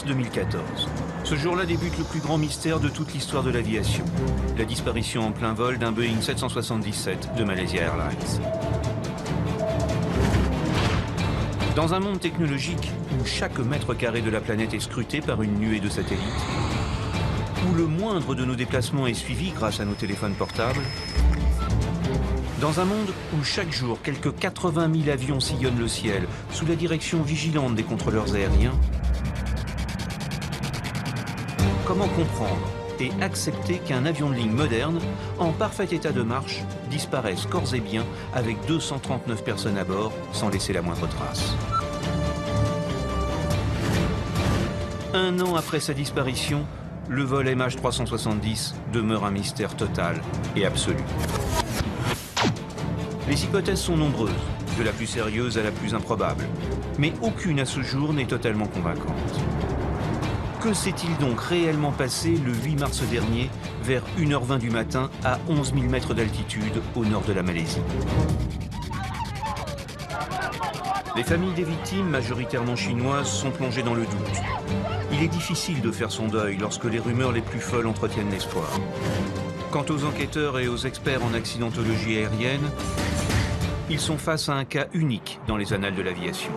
2014. Ce jour-là débute le plus grand mystère de toute l'histoire de l'aviation. La disparition en plein vol d'un Boeing 777 de Malaysia Airlines. Dans un monde technologique où chaque mètre carré de la planète est scruté par une nuée de satellites, où le moindre de nos déplacements est suivi grâce à nos téléphones portables, dans un monde où chaque jour, quelques 80 000 avions sillonnent le ciel sous la direction vigilante des contrôleurs aériens, comment comprendre et accepter qu'un avion de ligne moderne, en parfait état de marche, disparaisse corps et biens avec 239 personnes à bord sans laisser la moindre trace? Un an après sa disparition, le vol MH370 demeure un mystère total et absolu. Les hypothèses sont nombreuses, de la plus sérieuse à la plus improbable, mais aucune à ce jour n'est totalement convaincante. Que s'est-il donc réellement passé le 8 mars dernier, vers 1h20 du matin, à 11 000 mètres d'altitude au nord de la Malaisie? Les familles des victimes, majoritairement chinoises, sont plongées dans le doute. Il est difficile de faire son deuil lorsque les rumeurs les plus folles entretiennent l'espoir. Quant aux enquêteurs et aux experts en accidentologie aérienne, ils sont face à un cas unique dans les annales de l'aviation.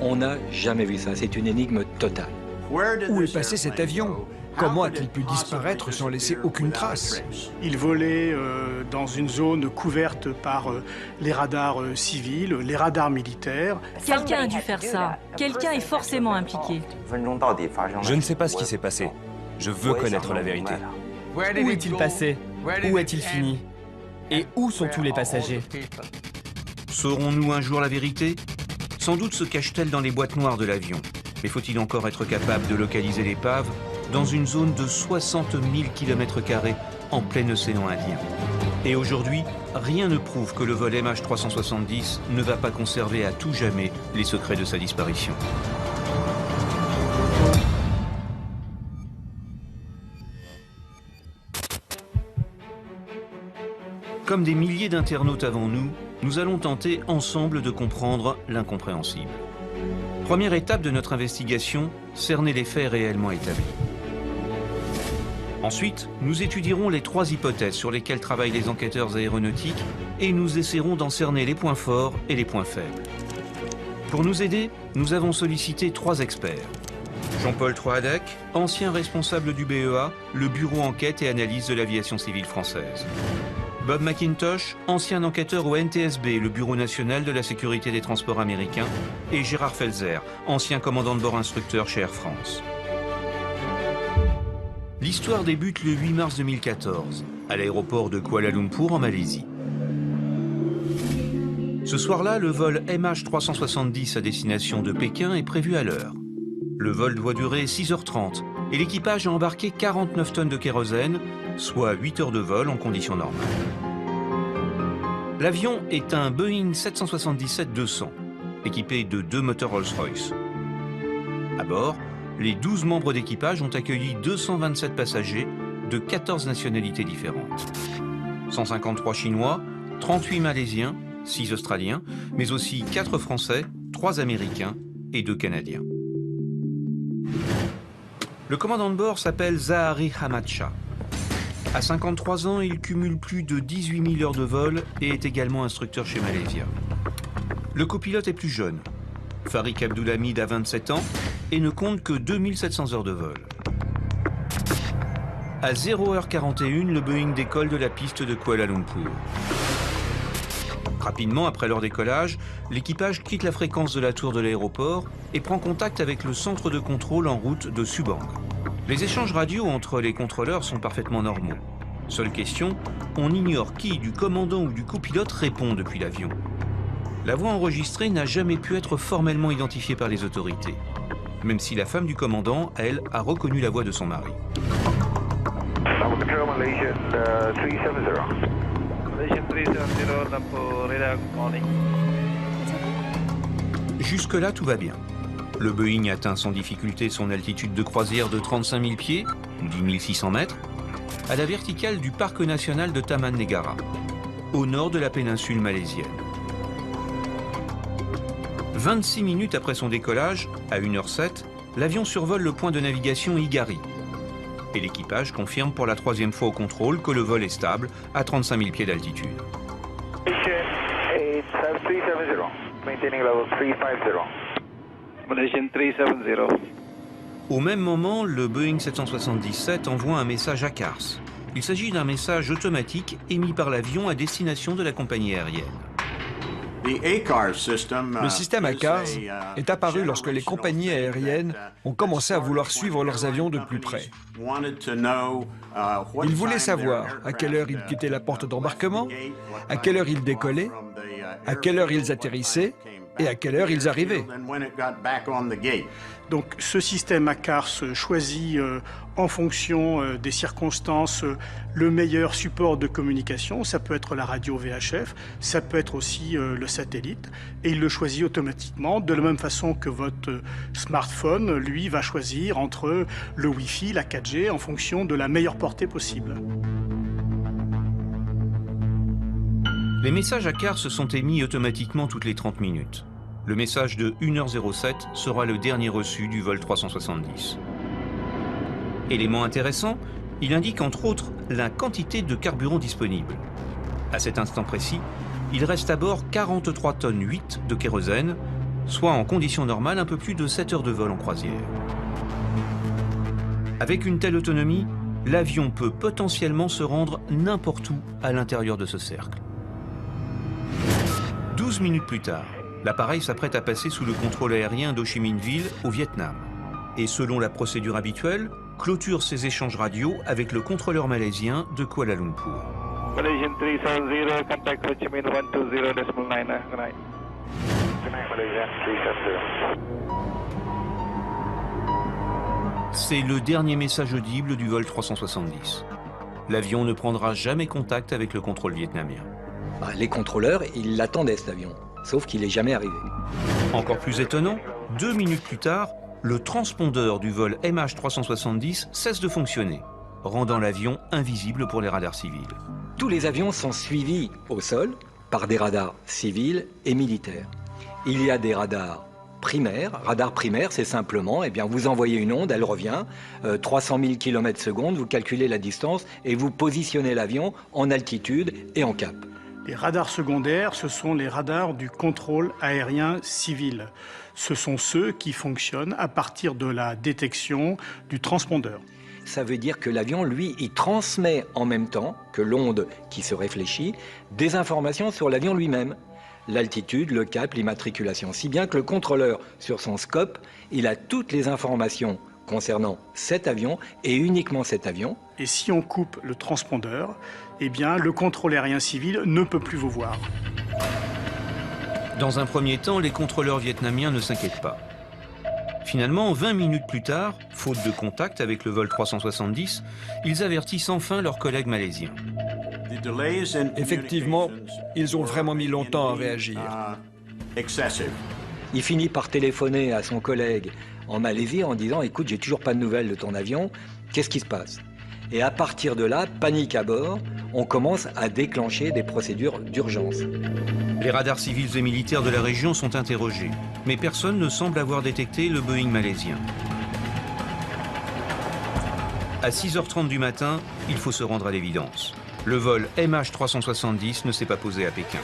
On n'a jamais vu ça, c'est une énigme totale. Où est passé cet avion? Comment a-t-il pu disparaître sans laisser aucune trace? Il volait dans une zone couverte par les radars civils, les radars militaires. Quelqu'un a dû faire ça. Quelqu'un est forcément impliqué. Je ne sais pas ce qui s'est passé. Je veux connaître la vérité. Où est-il passé? Où a-t-il fini? Et où sont tous les passagers? Saurons-nous un jour la vérité? Sans doute se cache-t-elle dans les boîtes noires de l'avion. Mais faut-il encore être capable de localiser l'épave dans une zone de 60 000 km² en plein océan Indien? Et aujourd'hui, rien ne prouve que le vol MH370 ne va pas conserver à tout jamais les secrets de sa disparition. Comme des milliers d'internautes avant nous, nous allons tenter ensemble de comprendre l'incompréhensible. Première étape de notre investigation, cerner les faits réellement établis. Ensuite, nous étudierons les 3 hypothèses sur lesquelles travaillent les enquêteurs aéronautiques et nous essaierons d'en cerner les points forts et les points faibles. Pour nous aider, nous avons sollicité 3 experts. Jean-Paul Troadec, ancien responsable du BEA, le Bureau Enquête et Analyse de l'Aviation Civile Française. Bob McIntosh, ancien enquêteur au NTSB, le Bureau National de la Sécurité des Transports américains, et Gérard Felzer, ancien commandant de bord instructeur chez Air France. L'histoire débute le 8 mars 2014, à l'aéroport de Kuala Lumpur en Malaisie. Ce soir-là, le vol MH370 à destination de Pékin est prévu à l'heure. Le vol doit durer 6h30 et l'équipage a embarqué 49 tonnes de kérosène, soit 8 heures de vol en conditions normales. L'avion est un Boeing 777-200, équipé de 2 moteurs Rolls-Royce. À bord, les 12 membres d'équipage ont accueilli 227 passagers de 14 nationalités différentes. 153 Chinois, 38 Malaisiens, 6 Australiens, mais aussi 4 Français, 3 Américains et 2 Canadiens. Le commandant de bord s'appelle Zahari Hamad Shah. À 53 ans, il cumule plus de 18 000 heures de vol et est également instructeur chez Malaysia. Le copilote est plus jeune. Farik Abdulhamid a 27 ans et ne compte que 2700 heures de vol. À 0h41, le Boeing décolle de la piste de Kuala Lumpur. Rapidement après leur décollage, l'équipage quitte la fréquence de la tour de l'aéroport et prend contact avec le centre de contrôle en route de Subang. Les échanges radio entre les contrôleurs sont parfaitement normaux. Seule question, on ignore qui, du commandant ou du copilote, répond depuis l'avion. La voix enregistrée n'a jamais pu être formellement identifiée par les autorités, même si la femme du commandant, elle, a reconnu la voix de son mari. Jusque-là, tout va bien. Le Boeing atteint sans difficulté son altitude de croisière de 35 000 pieds, ou 10 600 mètres, à la verticale du parc national de Taman Negara, au nord de la péninsule malaisienne. 26 minutes après son décollage, à 1h07, l'avion survole le point de navigation Higari. Et l'équipage confirme pour la 3e fois au contrôle que le vol est stable à 35 000 pieds d'altitude. Au même moment, le Boeing 777 envoie un message à CARS. Il s'agit d'un message automatique émis par l'avion à destination de la compagnie aérienne. Le système ACARS est apparu lorsque les compagnies aériennes ont commencé à vouloir suivre leurs avions de plus près. Ils voulaient savoir à quelle heure ils quittaient la porte d'embarquement, à quelle heure ils décollaient, à quelle heure ils atterrissaient et à quelle heure ils arrivaient. Donc ce système ACARS choisit en fonction des circonstances le meilleur support de communication. Ça peut être la radio VHF, ça peut être aussi le satellite. Et il le choisit automatiquement, de la même façon que votre smartphone, lui, va choisir entre le Wi-Fi, la 4G, en fonction de la meilleure portée possible. Les messages ACARS sont émis automatiquement toutes les 30 minutes. Le message de 1h07 sera le dernier reçu du vol 370. Élément intéressant, il indique entre autres la quantité de carburant disponible. À cet instant précis, il reste à bord 43 tonnes 8 de kérosène, soit en conditions normales un peu plus de 7 heures de vol en croisière. Avec une telle autonomie, l'avion peut potentiellement se rendre n'importe où à l'intérieur de ce cercle. 12 minutes plus tard, l'appareil s'apprête à passer sous le contrôle aérien d'Ho Chi Minh Ville au Vietnam. Et selon la procédure habituelle, clôture ses échanges radio avec le contrôleur malaisien de Kuala Lumpur. Malaysian 370, contact Ho Chi Minh 120.9. Good night. Good night, Malaysian 370. C'est le dernier message audible du vol 370. L'avion ne prendra jamais contact avec le contrôle vietnamien. Les contrôleurs, ils l'attendaient cet avion, sauf qu'il n'est jamais arrivé. Encore plus étonnant, 2 minutes plus tard, le transpondeur du vol MH370 cesse de fonctionner, rendant l'avion invisible pour les radars civils. Tous les avions sont suivis au sol par des radars civils et militaires. Il y a des radars primaires. Radar primaire, c'est simplement, vous envoyez une onde, elle revient, 300 000 km/s, vous calculez la distance et vous positionnez l'avion en altitude et en cap. Les radars secondaires, ce sont les radars du contrôle aérien civil. Ce sont ceux qui fonctionnent à partir de la détection du transpondeur. Ça veut dire que l'avion, lui, il transmet en même temps que l'onde qui se réfléchit des informations sur l'avion lui-même. L'altitude, le cap, l'immatriculation. Si bien que le contrôleur, sur son scope, il a toutes les informations concernant cet avion et uniquement cet avion. Et si on coupe le transpondeur, le contrôle aérien civil ne peut plus vous voir. Dans un premier temps, les contrôleurs vietnamiens ne s'inquiètent pas. Finalement, 20 minutes plus tard, faute de contact avec le vol 370, ils avertissent enfin leurs collègues malaisiens. Effectivement, ils ont vraiment mis longtemps à réagir. Il finit par téléphoner à son collègue en Malaisie en disant « Écoute, j'ai toujours pas de nouvelles de ton avion, qu'est-ce qui se passe ?» Et à partir de là, panique à bord, on commence à déclencher des procédures d'urgence. Les radars civils et militaires de la région sont interrogés, mais personne ne semble avoir détecté le Boeing malaisien. À 6h30 du matin, il faut se rendre à l'évidence. Le vol MH370 ne s'est pas posé à Pékin.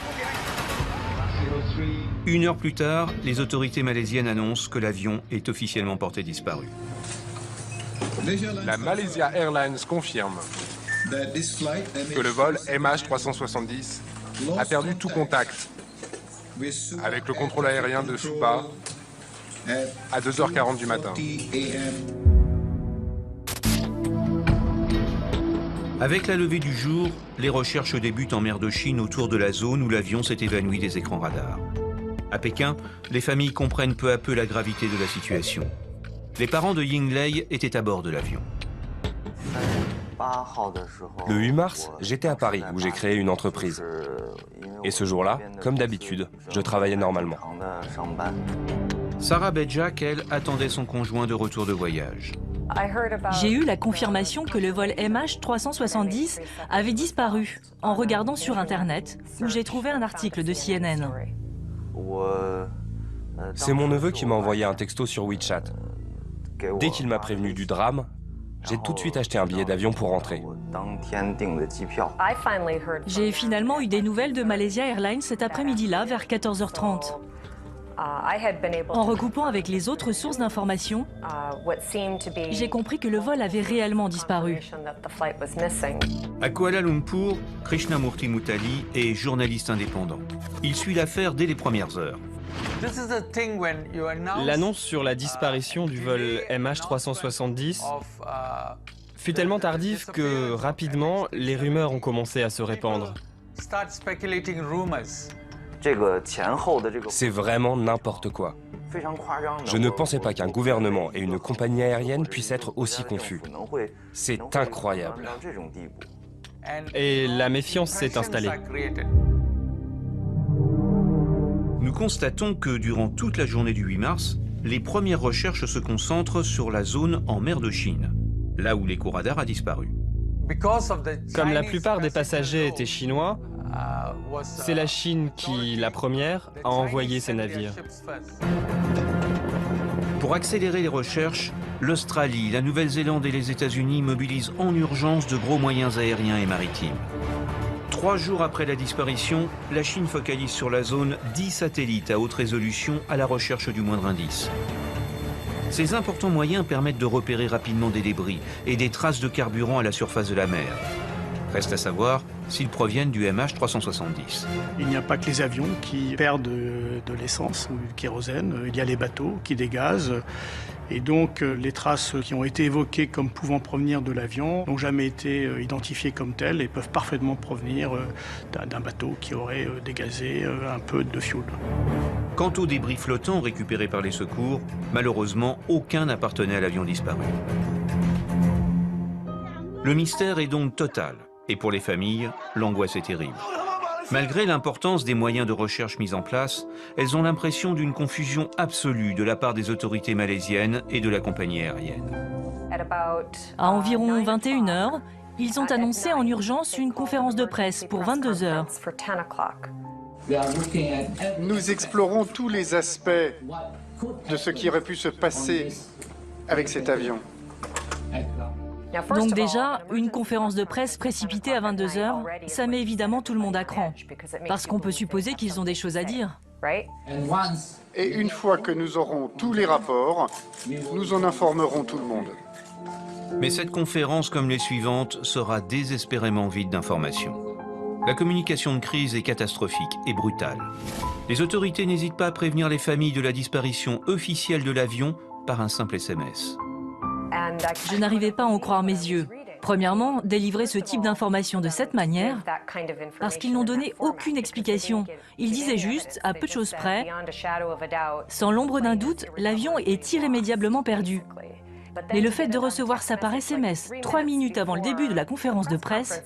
1 heure plus tard, les autorités malaisiennes annoncent que l'avion est officiellement porté disparu. La Malaysia Airlines confirme que le vol MH370 a perdu tout contact avec le contrôle aérien de Supa à 2h40 du matin. Avec la levée du jour, les recherches débutent en mer de Chine autour de la zone où l'avion s'est évanoui des écrans radars. À Pékin, les familles comprennent peu à peu la gravité de la situation. Les parents de Ying Lei étaient à bord de l'avion. Le 8 mars, j'étais à Paris où j'ai créé une entreprise. Et ce jour-là, comme d'habitude, je travaillais normalement. Sarah Bedjak, elle, attendait son conjoint de retour de voyage. J'ai eu la confirmation que le vol MH370 avait disparu en regardant sur Internet, où j'ai trouvé un article de CNN. C'est mon neveu qui m'a envoyé un texto sur WeChat. Dès qu'il m'a prévenu du drame, j'ai tout de suite acheté un billet d'avion pour rentrer. J'ai finalement eu des nouvelles de Malaysia Airlines cet après-midi-là vers 14h30. En recoupant avec les autres sources d'informations, j'ai compris que le vol avait réellement disparu. À Kuala Lumpur, Krishnamurti Mutali est journaliste indépendant. Il suit l'affaire dès les premières heures. L'annonce sur la disparition du vol MH370 fut tellement tardive que, rapidement, les rumeurs ont commencé à se répandre. C'est vraiment n'importe quoi. Je ne pensais pas qu'un gouvernement et une compagnie aérienne puissent être aussi confus. C'est incroyable. Et la méfiance s'est installée. Nous constatons que durant toute la journée du 8 mars, les premières recherches se concentrent sur la zone en mer de Chine, là où l'écho-radar a disparu. Comme la plupart des passagers étaient chinois, c'est la Chine qui, la première, a envoyé ses navires. Pour accélérer les recherches, l'Australie, la Nouvelle-Zélande et les États-Unis mobilisent en urgence de gros moyens aériens et maritimes. 3 jours après la disparition, la Chine focalise sur la zone 10 satellites à haute résolution à la recherche du moindre indice. Ces importants moyens permettent de repérer rapidement des débris et des traces de carburant à la surface de la mer. Reste à savoir s'ils proviennent du MH370. Il n'y a pas que les avions qui perdent de l'essence ou du kérosène, il y a les bateaux qui dégazent. Et donc les traces qui ont été évoquées comme pouvant provenir de l'avion n'ont jamais été identifiées comme telles et peuvent parfaitement provenir d'un bateau qui aurait dégazé un peu de fioul. Quant aux débris flottants récupérés par les secours, malheureusement, aucun n'appartenait à l'avion disparu. Le mystère est donc total. Et pour les familles, l'angoisse est terrible. Malgré l'importance des moyens de recherche mis en place, elles ont l'impression d'une confusion absolue de la part des autorités malaisiennes et de la compagnie aérienne. À environ 21h, ils ont annoncé en urgence une conférence de presse pour 22h. Nous explorons tous les aspects de ce qui aurait pu se passer avec cet avion. Donc déjà, une conférence de presse précipitée à 22h, ça met évidemment tout le monde à cran. Parce qu'on peut supposer qu'ils ont des choses à dire. Et une fois que nous aurons tous les rapports, nous en informerons tout le monde. Mais cette conférence, comme les suivantes, sera désespérément vide d'informations. La communication de crise est catastrophique et brutale. Les autorités n'hésitent pas à prévenir les familles de la disparition officielle de l'avion par un simple SMS. Je n'arrivais pas à en croire mes yeux. Premièrement, délivrer ce type d'informations de cette manière, parce qu'ils n'ont donné aucune explication. Ils disaient juste, à peu de choses près, sans l'ombre d'un doute, l'avion est irrémédiablement perdu. Mais le fait de recevoir ça par SMS 3 minutes avant le début de la conférence de presse,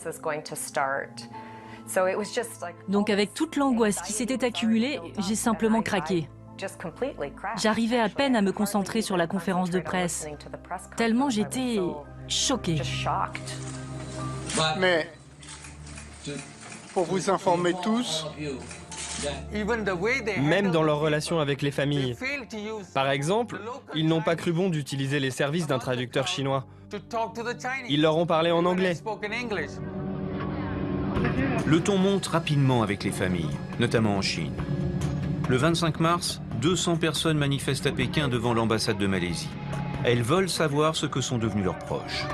donc avec toute l'angoisse qui s'était accumulée, j'ai simplement craqué. J'arrivais à peine à me concentrer sur la conférence de presse, tellement j'étais choquée. Mais, pour vous informer tous, même dans leur relation avec les familles. Par exemple, ils n'ont pas cru bon d'utiliser les services d'un traducteur chinois. Ils leur ont parlé en anglais. Le ton monte rapidement avec les familles, notamment en Chine. Le 25 mars, 200 personnes manifestent à Pékin devant l'ambassade de Malaisie. Elles veulent savoir ce que sont devenus leurs proches.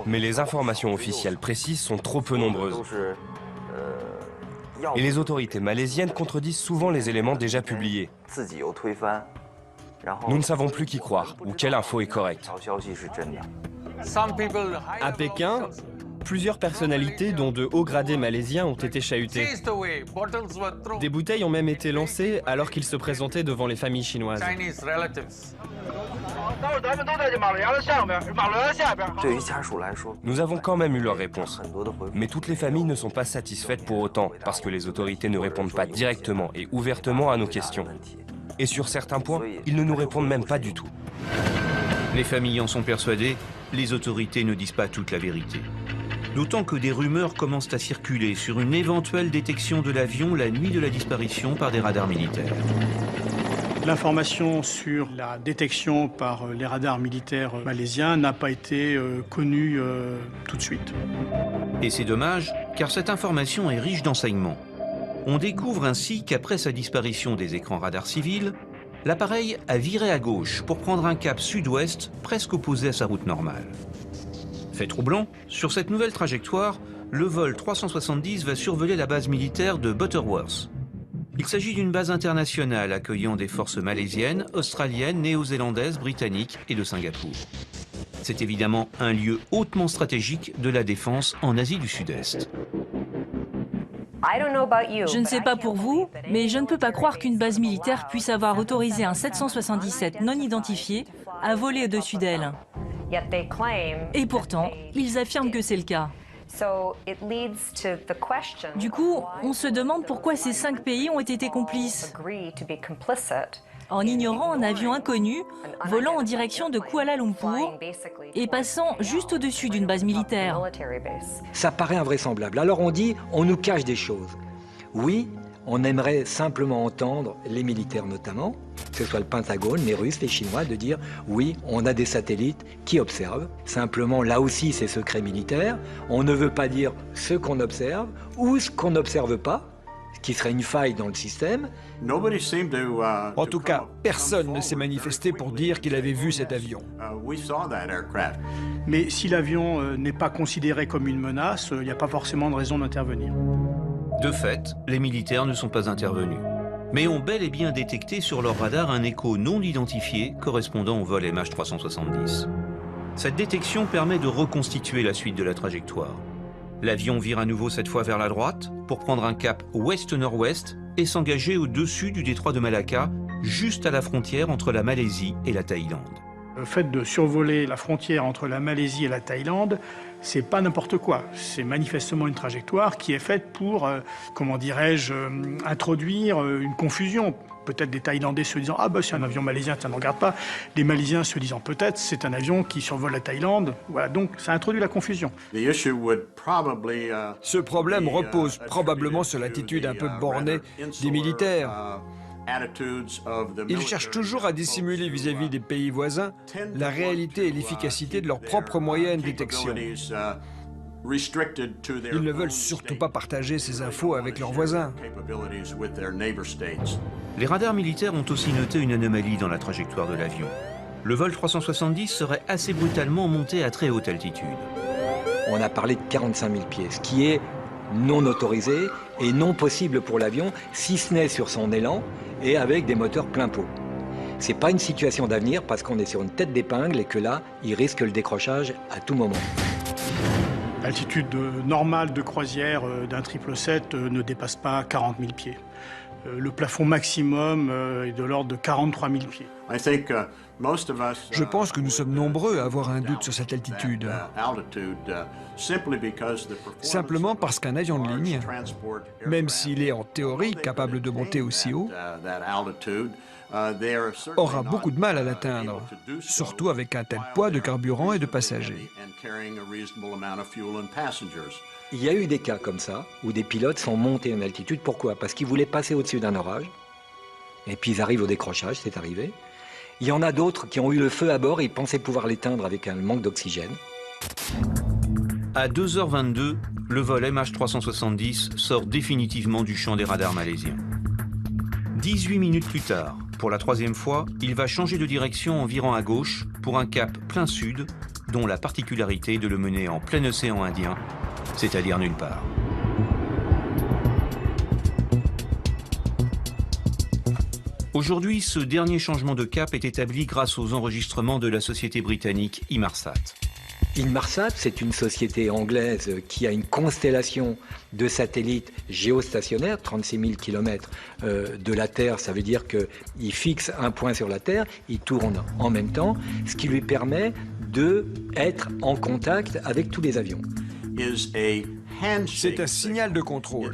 Mais les informations officielles précises sont trop peu nombreuses. Et les autorités malaisiennes contredisent souvent les éléments déjà publiés. Nous ne savons plus qui croire ou quelle info est correcte. À Pékin, plusieurs personnalités, dont de hauts gradés malaisiens, ont été chahutées. Des bouteilles ont même été lancées alors qu'ils se présentaient devant les familles chinoises. Nous avons quand même eu leur réponse. Mais toutes les familles ne sont pas satisfaites pour autant, parce que les autorités ne répondent pas directement et ouvertement à nos questions. Et sur certains points, ils ne nous répondent même pas du tout. Les familles en sont persuadées, les autorités ne disent pas toute la vérité. D'autant que des rumeurs commencent à circuler sur une éventuelle détection de l'avion la nuit de la disparition par des radars militaires. L'information sur la détection par les radars militaires malaisiens n'a pas été connue tout de suite. Et c'est dommage, car cette information est riche d'enseignements. On découvre ainsi qu'après sa disparition des écrans radars civils, l'appareil a viré à gauche pour prendre un cap sud-ouest presque opposé à sa route normale. Fait troublant, sur cette nouvelle trajectoire, le vol 370 va survoler la base militaire de Butterworth. Il s'agit d'une base internationale accueillant des forces malaisiennes, australiennes, néo-zélandaises, britanniques et de Singapour. C'est évidemment un lieu hautement stratégique de la défense en Asie du Sud-Est. Je ne sais pas pour vous, mais je ne peux pas croire qu'une base militaire puisse avoir autorisé un 777 non identifié à voler au-dessus d'elle. Et pourtant, ils affirment que c'est le cas. Du coup, on se demande pourquoi ces 5 pays ont été complices, en ignorant un avion inconnu volant en direction de Kuala Lumpur et passant juste au-dessus d'une base militaire. Ça paraît invraisemblable. Alors on dit, on nous cache des choses. Oui, on aimerait simplement entendre, les militaires notamment, que ce soit le Pentagone, les Russes, les Chinois, de dire oui, on a des satellites qui observent. Simplement, là aussi, c'est secret militaire. On ne veut pas dire ce qu'on observe ou ce qu'on n'observe pas, ce qui serait une faille dans le système. En tout cas, personne ne s'est manifesté pour dire qu'il avait vu cet avion. Mais si l'avion n'est pas considéré comme une menace, il n'y a pas forcément de raison d'intervenir. De fait, les militaires ne sont pas intervenus, mais ont bel et bien détecté sur leur radar un écho non identifié correspondant au vol MH370. Cette détection permet de reconstituer la suite de la trajectoire. L'avion vire à nouveau cette fois vers la droite pour prendre un cap ouest-nord-ouest et s'engager au-dessus du détroit de Malacca, juste à la frontière entre la Malaisie et la Thaïlande. Le fait de survoler la frontière entre la Malaisie et la Thaïlande, c'est pas n'importe quoi. C'est manifestement une trajectoire qui est faite pour, comment dirais-je, introduire une confusion. Peut-être des Thaïlandais se disant « Ah ben c'est un avion malaisien, ça ne regarde pas ». Les Malaisiens se disant peut-être c'est un avion qui survole la Thaïlande. Voilà, donc ça introduit la confusion. Ce problème repose probablement sur l'attitude un peu bornée des militaires. Ils cherchent toujours à dissimuler vis-à-vis des pays voisins la réalité et l'efficacité de leurs propres moyens de détection. Ils ne veulent surtout pas partager ces infos avec leurs voisins. Les radars militaires ont aussi noté une anomalie dans la trajectoire de l'avion. Le vol 370 serait assez brutalement monté à très haute altitude. On a parlé de 45 000 pieds, ce qui est non autorisé et non possible pour l'avion, si ce n'est sur son élan et avec des moteurs plein pot. C'est pas une situation d'avenir parce qu'on est sur une tête d'épingle et que là, il risque le décrochage à tout moment. L'altitude normale de croisière d'un 777 ne dépasse pas 40 000 pieds. Le plafond maximum est de l'ordre de 43 000 pieds. Je pense que nous sommes nombreux à avoir un doute sur cette altitude. Simplement parce qu'un avion de ligne, même s'il est en théorie capable de monter aussi haut, aura beaucoup de mal à l'atteindre, surtout avec un tel poids de carburant et de passagers. Il y a eu des cas comme ça, où des pilotes sont montés en altitude. Pourquoi? Parce qu'ils voulaient passer au-dessus d'un orage, et puis ils arrivent au décrochage, c'est arrivé. Il y en a d'autres qui ont eu le feu à bord et ils pensaient pouvoir l'éteindre avec un manque d'oxygène. À 2h22, le vol MH370 sort définitivement du champ des radars malaisiens. 18 minutes plus tard, pour la troisième fois, il va changer de direction en virant à gauche pour un cap plein sud, dont la particularité de le mener en plein océan Indien, c'est-à-dire nulle part. Aujourd'hui, ce dernier changement de cap est établi grâce aux enregistrements de la société britannique Inmarsat. Inmarsat, c'est une société anglaise qui a une constellation de satellites géostationnaires, 36 000 km de la Terre. Ça veut dire qu'il fixe un point sur la Terre, il tourne en même temps, ce qui lui permet d'être en contact avec tous les avions. C'est un signal de contrôle.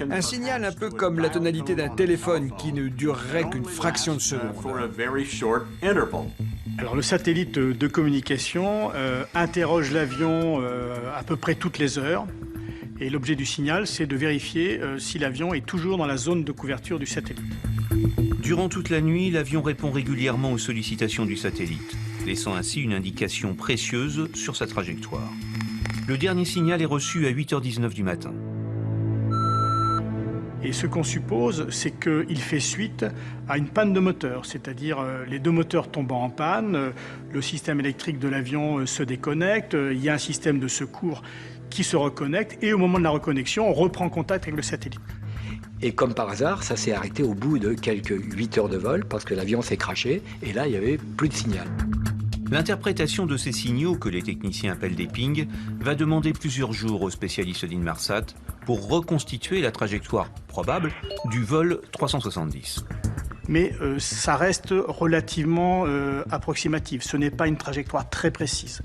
Un signal un peu comme la tonalité d'un téléphone qui ne durerait qu'une fraction de seconde. Alors le satellite de communication interroge l'avion à peu près toutes les heures. Et l'objet du signal, c'est de vérifier si l'avion est toujours dans la zone de couverture du satellite. Durant toute la nuit, l'avion répond régulièrement aux sollicitations du satellite, laissant ainsi une indication précieuse sur sa trajectoire. Le dernier signal est reçu à 8h19 du matin. Et ce qu'on suppose, c'est qu'il fait suite à une panne de moteur, c'est-à-dire les deux moteurs tombant en panne, le système électrique de l'avion se déconnecte, il y a un système de secours qui se reconnecte, et au moment de la reconnexion, on reprend contact avec le satellite. Et comme par hasard, ça s'est arrêté au bout de quelques 8 heures de vol, parce que l'avion s'est crashé, et là, il n'y avait plus de signal. L'interprétation de ces signaux, que les techniciens appellent des pings, va demander plusieurs jours aux spécialistes d'Inmarsat pour reconstituer la trajectoire probable du vol 370. Mais ça reste relativement approximatif, ce n'est pas une trajectoire très précise.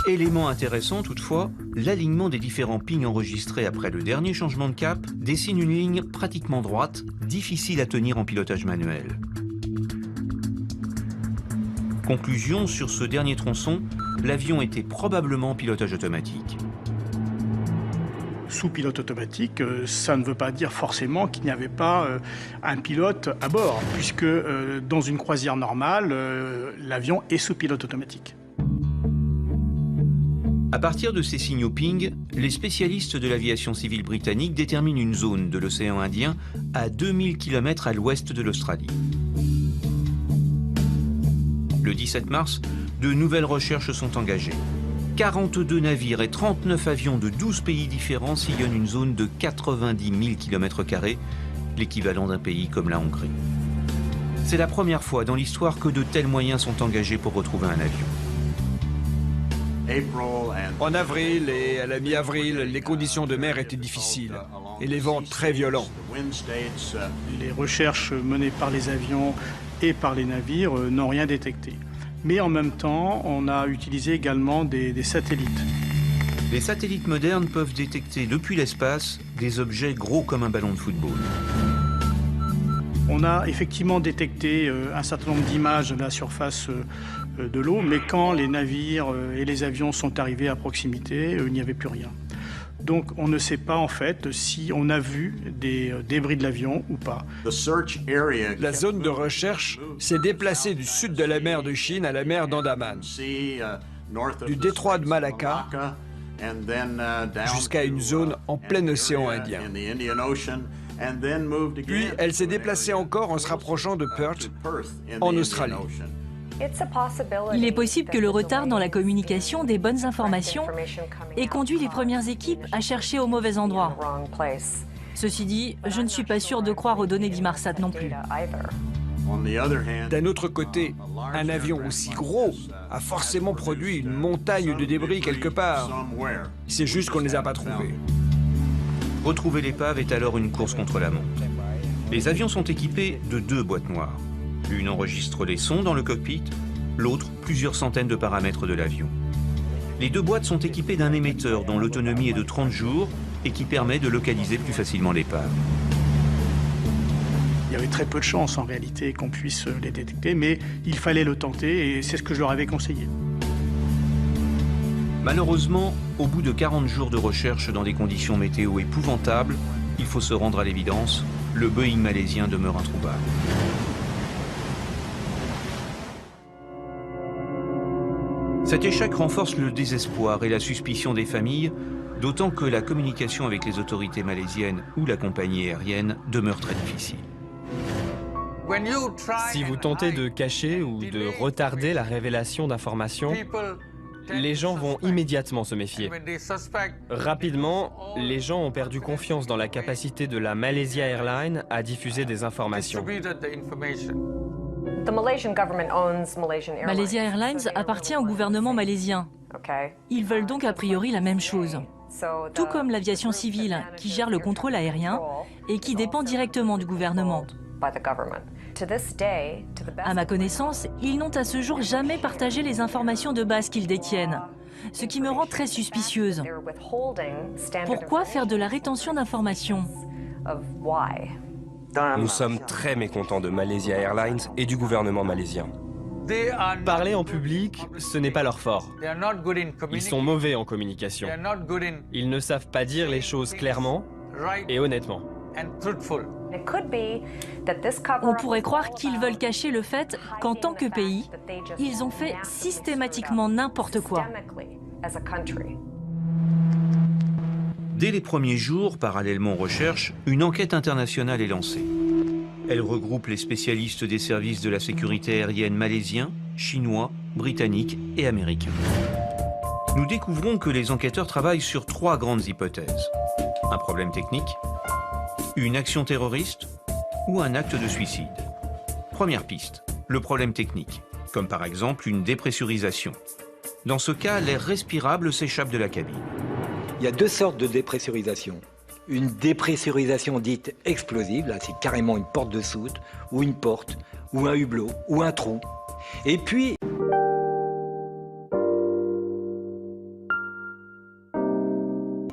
Élément intéressant toutefois, l'alignement des différents pings enregistrés après le dernier changement de cap dessine une ligne pratiquement droite, difficile à tenir en pilotage manuel. Conclusion, sur ce dernier tronçon, l'avion était probablement en pilotage automatique. Sous pilote automatique, ça ne veut pas dire forcément qu'il n'y avait pas un pilote à bord, puisque dans une croisière normale, l'avion est sous pilote automatique. À partir de ces signaux ping, les spécialistes de l'aviation civile britannique déterminent une zone de l'océan Indien à 2000 km à l'ouest de l'Australie. Le 17 mars, de nouvelles recherches sont engagées. 42 navires et 39 avions de 12 pays différents sillonnent une zone de 90 000 km², l'équivalent d'un pays comme la Hongrie. C'est la première fois dans l'histoire que de tels moyens sont engagés pour retrouver un avion. En avril et à la mi-avril, les conditions de mer étaient difficiles et les vents très violents. Les recherches menées par les avions et par les navires n'ont rien détecté. Mais en même temps, on a utilisé également des satellites. Les satellites modernes peuvent détecter depuis l'espace des objets gros comme un ballon de football. On a effectivement détecté un certain nombre d'images de la surface de l'eau, mais quand les navires et les avions sont arrivés à proximité, il n'y avait plus rien. Donc on ne sait pas en fait si on a vu des débris de l'avion ou pas. La zone de recherche s'est déplacée du sud de la mer de Chine à la mer d'Andaman, du détroit de Malacca jusqu'à une zone en plein océan Indien. Puis elle s'est déplacée encore en se rapprochant de Perth, en Australie. Il est possible que le retard dans la communication des bonnes informations ait conduit les premières équipes à chercher au mauvais endroit. Ceci dit, je ne suis pas sûr de croire aux données d'Inmarsat non plus. D'un autre côté, un avion aussi gros a forcément produit une montagne de débris quelque part. C'est juste qu'on ne les a pas trouvés. Retrouver l'épave est alors une course contre la montre. Les avions sont équipés de 2 boîtes noires. Une enregistre les sons dans le cockpit, l'autre plusieurs centaines de paramètres de l'avion. Les 2 boîtes sont équipées d'un émetteur dont l'autonomie est de 30 jours et qui permet de localiser plus facilement l'épave. Il y avait très peu de chances en réalité qu'on puisse les détecter, mais il fallait le tenter et c'est ce que je leur avais conseillé. Malheureusement, au bout de 40 jours de recherche dans des conditions météo épouvantables, il faut se rendre à l'évidence, le Boeing malaisien demeure introuvable. Cet échec renforce le désespoir et la suspicion des familles, d'autant que la communication avec les autorités malaisiennes ou la compagnie aérienne demeure très difficile. Si vous tentez de cacher ou de retarder la révélation d'informations, les gens vont immédiatement se méfier. Rapidement, les gens ont perdu confiance dans la capacité de la Malaysia Airlines à diffuser des informations. Malaysia Airlines appartient au gouvernement malaisien. Ils veulent donc a priori la même chose. Tout comme l'aviation civile, qui gère le contrôle aérien et qui dépend directement du gouvernement. À ma connaissance, ils n'ont à ce jour jamais partagé les informations de base qu'ils détiennent. ce qui me rend très suspicieuse. Pourquoi faire de la rétention d'informations? Nous sommes très mécontents de Malaysia Airlines et du gouvernement malaisien. Parler en public, ce n'est pas leur fort. Ils sont mauvais en communication. Ils ne savent pas dire les choses clairement et honnêtement. On pourrait croire qu'ils veulent cacher le fait qu'en tant que pays, ils ont fait systématiquement n'importe quoi. Dès les premiers jours, parallèlement aux recherches, une enquête internationale est lancée. Elle regroupe les spécialistes des services de la sécurité aérienne malaisiens, chinois, britanniques et américains. Nous découvrons que les enquêteurs travaillent sur 3 grandes hypothèses. Un problème technique, une action terroriste ou un acte de suicide. Première piste, le problème technique, comme par exemple une dépressurisation. Dans ce cas, l'air respirable s'échappe de la cabine. Il y a 2 sortes de dépressurisation. Une dépressurisation dite explosive, là c'est carrément une porte de soute, ou une porte, ou un hublot, ou un trou. Et puis,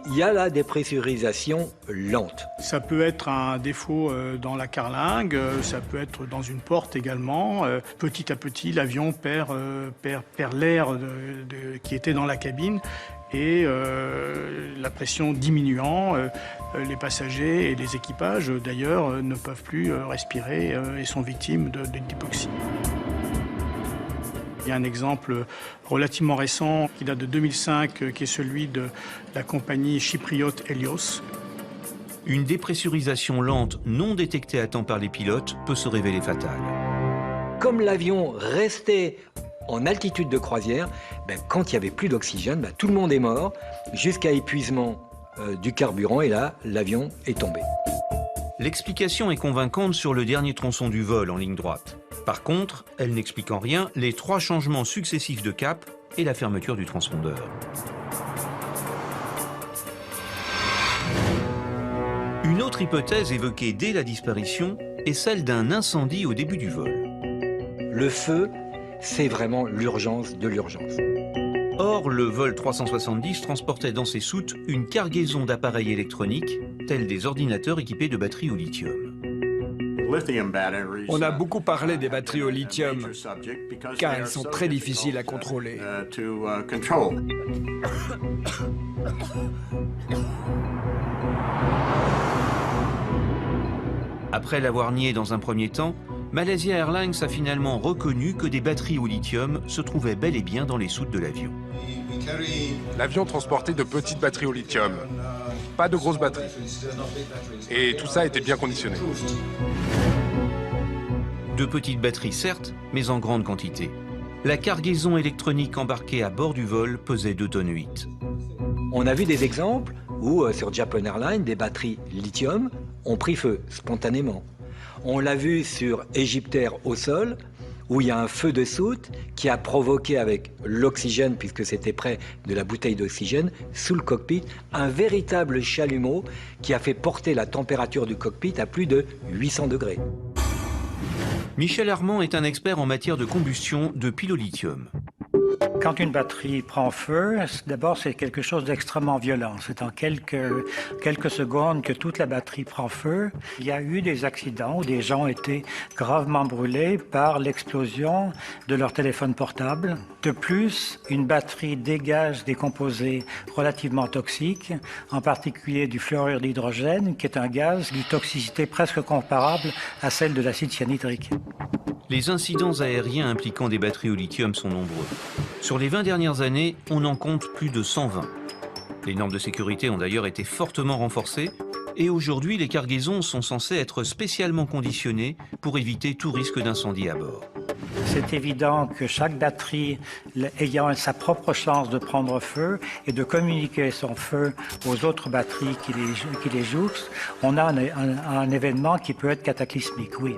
il y a la dépressurisation lente. Ça peut être un défaut dans la carlingue, ça peut être dans une porte également. Petit à petit, l'avion perd l'air qui était dans la cabine. Et la pression diminuant, les passagers et les équipages, d'ailleurs, ne peuvent plus respirer et sont victimes d'hypoxie. Il y a un exemple relativement récent qui date de 2005, qui est celui de la compagnie chypriote Helios. Une dépressurisation lente non détectée à temps par les pilotes peut se révéler fatale. Comme l'avion restait en altitude de croisière, quand il n'y avait plus d'oxygène, tout le monde est mort, jusqu'à épuisement du carburant, et là, l'avion est tombé. L'explication est convaincante sur le dernier tronçon du vol en ligne droite. Par contre, elle n'explique en rien les 3 changements successifs de cap et la fermeture du transpondeur. Une autre hypothèse évoquée dès la disparition est celle d'un incendie au début du vol. Le feu, c'est vraiment l'urgence de l'urgence. Or, le vol 370 transportait dans ses soutes une cargaison d'appareils électroniques, tels des ordinateurs équipés de batteries au lithium. On a beaucoup parlé des batteries au lithium, car elles sont très difficiles à contrôler. Après l'avoir nié dans un premier temps, Malaysia Airlines a finalement reconnu que des batteries au lithium se trouvaient bel et bien dans les soutes de l'avion. L'avion transportait de petites batteries au lithium, pas de grosses batteries. Et tout ça était bien conditionné. De petites batteries certes, mais en grande quantité. La cargaison électronique embarquée à bord du vol pesait 2,8 tonnes. On a vu des exemples où, sur Japan Airlines, des batteries lithium ont pris feu spontanément. On l'a vu sur Egyptair au sol, où il y a un feu de soute qui a provoqué avec l'oxygène, puisque c'était près de la bouteille d'oxygène, sous le cockpit, un véritable chalumeau qui a fait porter la température du cockpit à plus de 800 degrés. Michel Armand est un expert en matière de combustion de piles au lithium. Quand une batterie prend feu, d'abord c'est quelque chose d'extrêmement violent. C'est en quelques secondes que toute la batterie prend feu. Il y a eu des accidents où des gens ont été gravement brûlés par l'explosion de leur téléphone portable. De plus, une batterie dégage des composés relativement toxiques, en particulier du fluorure d'hydrogène, qui est un gaz d'une toxicité presque comparable à celle de l'acide cyanhydrique. Les incidents aériens impliquant des batteries au lithium sont nombreux. Sur les 20 dernières années, on en compte plus de 120. Les normes de sécurité ont d'ailleurs été fortement renforcées et aujourd'hui, les cargaisons sont censées être spécialement conditionnées pour éviter tout risque d'incendie à bord. C'est évident que chaque batterie ayant sa propre chance de prendre feu et de communiquer son feu aux autres batteries qui les jouxtent, on a un événement qui peut être cataclysmique, oui.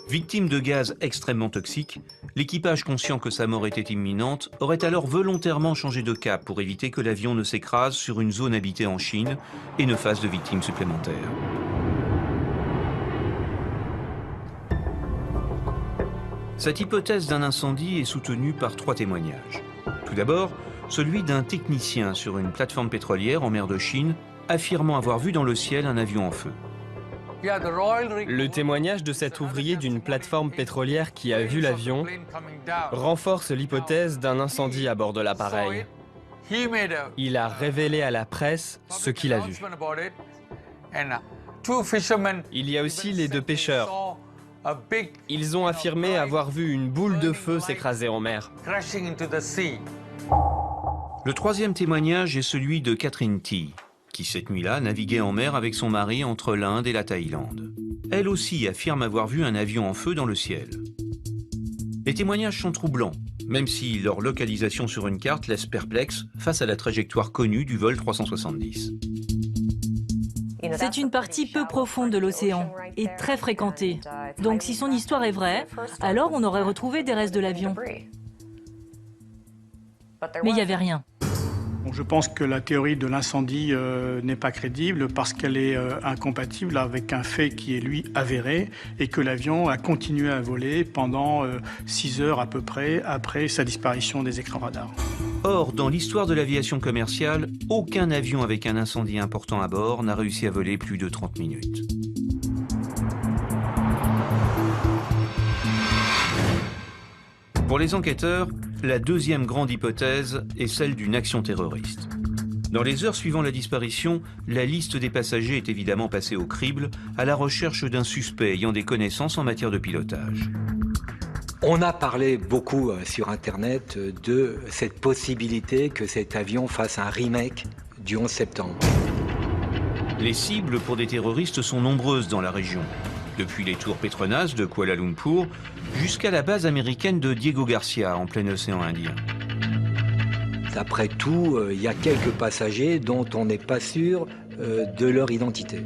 Victime de gaz extrêmement toxiques, l'équipage, conscient que sa mort était imminente, aurait alors volontairement changé de cap pour éviter que l'avion ne s'écrase sur une zone habitée en Chine et ne fasse de victimes supplémentaires. Cette hypothèse d'un incendie est soutenue par 3 témoignages. Tout d'abord, celui d'un technicien sur une plateforme pétrolière en mer de Chine, affirmant avoir vu dans le ciel un avion en feu. Le témoignage de cet ouvrier d'une plateforme pétrolière qui a vu l'avion renforce l'hypothèse d'un incendie à bord de l'appareil. Il a révélé à la presse ce qu'il a vu. Il y a aussi les deux pêcheurs. Ils ont affirmé avoir vu une boule de feu s'écraser en mer. Le troisième témoignage est celui de Catherine T, qui cette nuit-là naviguait en mer avec son mari entre l'Inde et la Thaïlande. Elle aussi affirme avoir vu un avion en feu dans le ciel. Les témoignages sont troublants, même si leur localisation sur une carte laisse perplexe face à la trajectoire connue du vol 370. C'est une partie peu profonde de l'océan et très fréquentée. Donc si son histoire est vraie, alors on aurait retrouvé des restes de l'avion. Mais il n'y avait rien. Je pense que la théorie de l'incendie n'est pas crédible parce qu'elle est incompatible avec un fait qui est, lui, avéré et que l'avion a continué à voler pendant 6 heures à peu près après sa disparition des écrans radars. Or, dans l'histoire de l'aviation commerciale, aucun avion avec un incendie important à bord n'a réussi à voler plus de 30 minutes. Pour les enquêteurs, la deuxième grande hypothèse est celle d'une action terroriste. Dans les heures suivant la disparition, la liste des passagers est évidemment passée au crible à la recherche d'un suspect ayant des connaissances en matière de pilotage. On a parlé beaucoup sur Internet de cette possibilité que cet avion fasse un remake du 11 septembre. Les cibles pour des terroristes sont nombreuses dans la région, depuis les tours Petronas de Kuala Lumpur jusqu'à la base américaine de Diego Garcia en plein océan Indien. Après tout, il y a quelques passagers dont on n'est pas sûr de leur identité.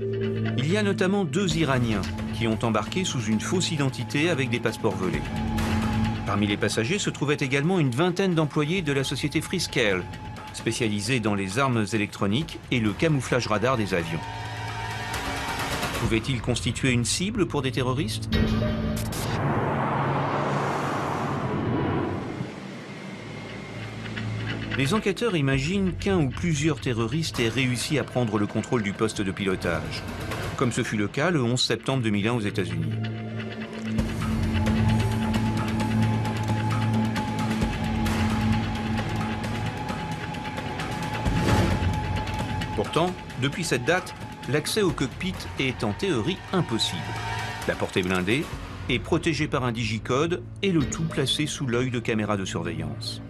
Il y a notamment 2 Iraniens qui ont embarqué sous une fausse identité avec des passeports volés. Parmi les passagers se trouvait également une vingtaine d'employés de la société Freescale, spécialisée dans les armes électroniques et le camouflage radar des avions. Pouvait-il constituer une cible pour des terroristes ? Les enquêteurs imaginent qu'un ou plusieurs terroristes aient réussi à prendre le contrôle du poste de pilotage, comme ce fut le cas le 11 septembre 2001 aux États-Unis. Pourtant, depuis cette date, l'accès au cockpit est en théorie impossible. La porte est blindée, est protégée par un digicode et le tout placé sous l'œil de caméras de surveillance.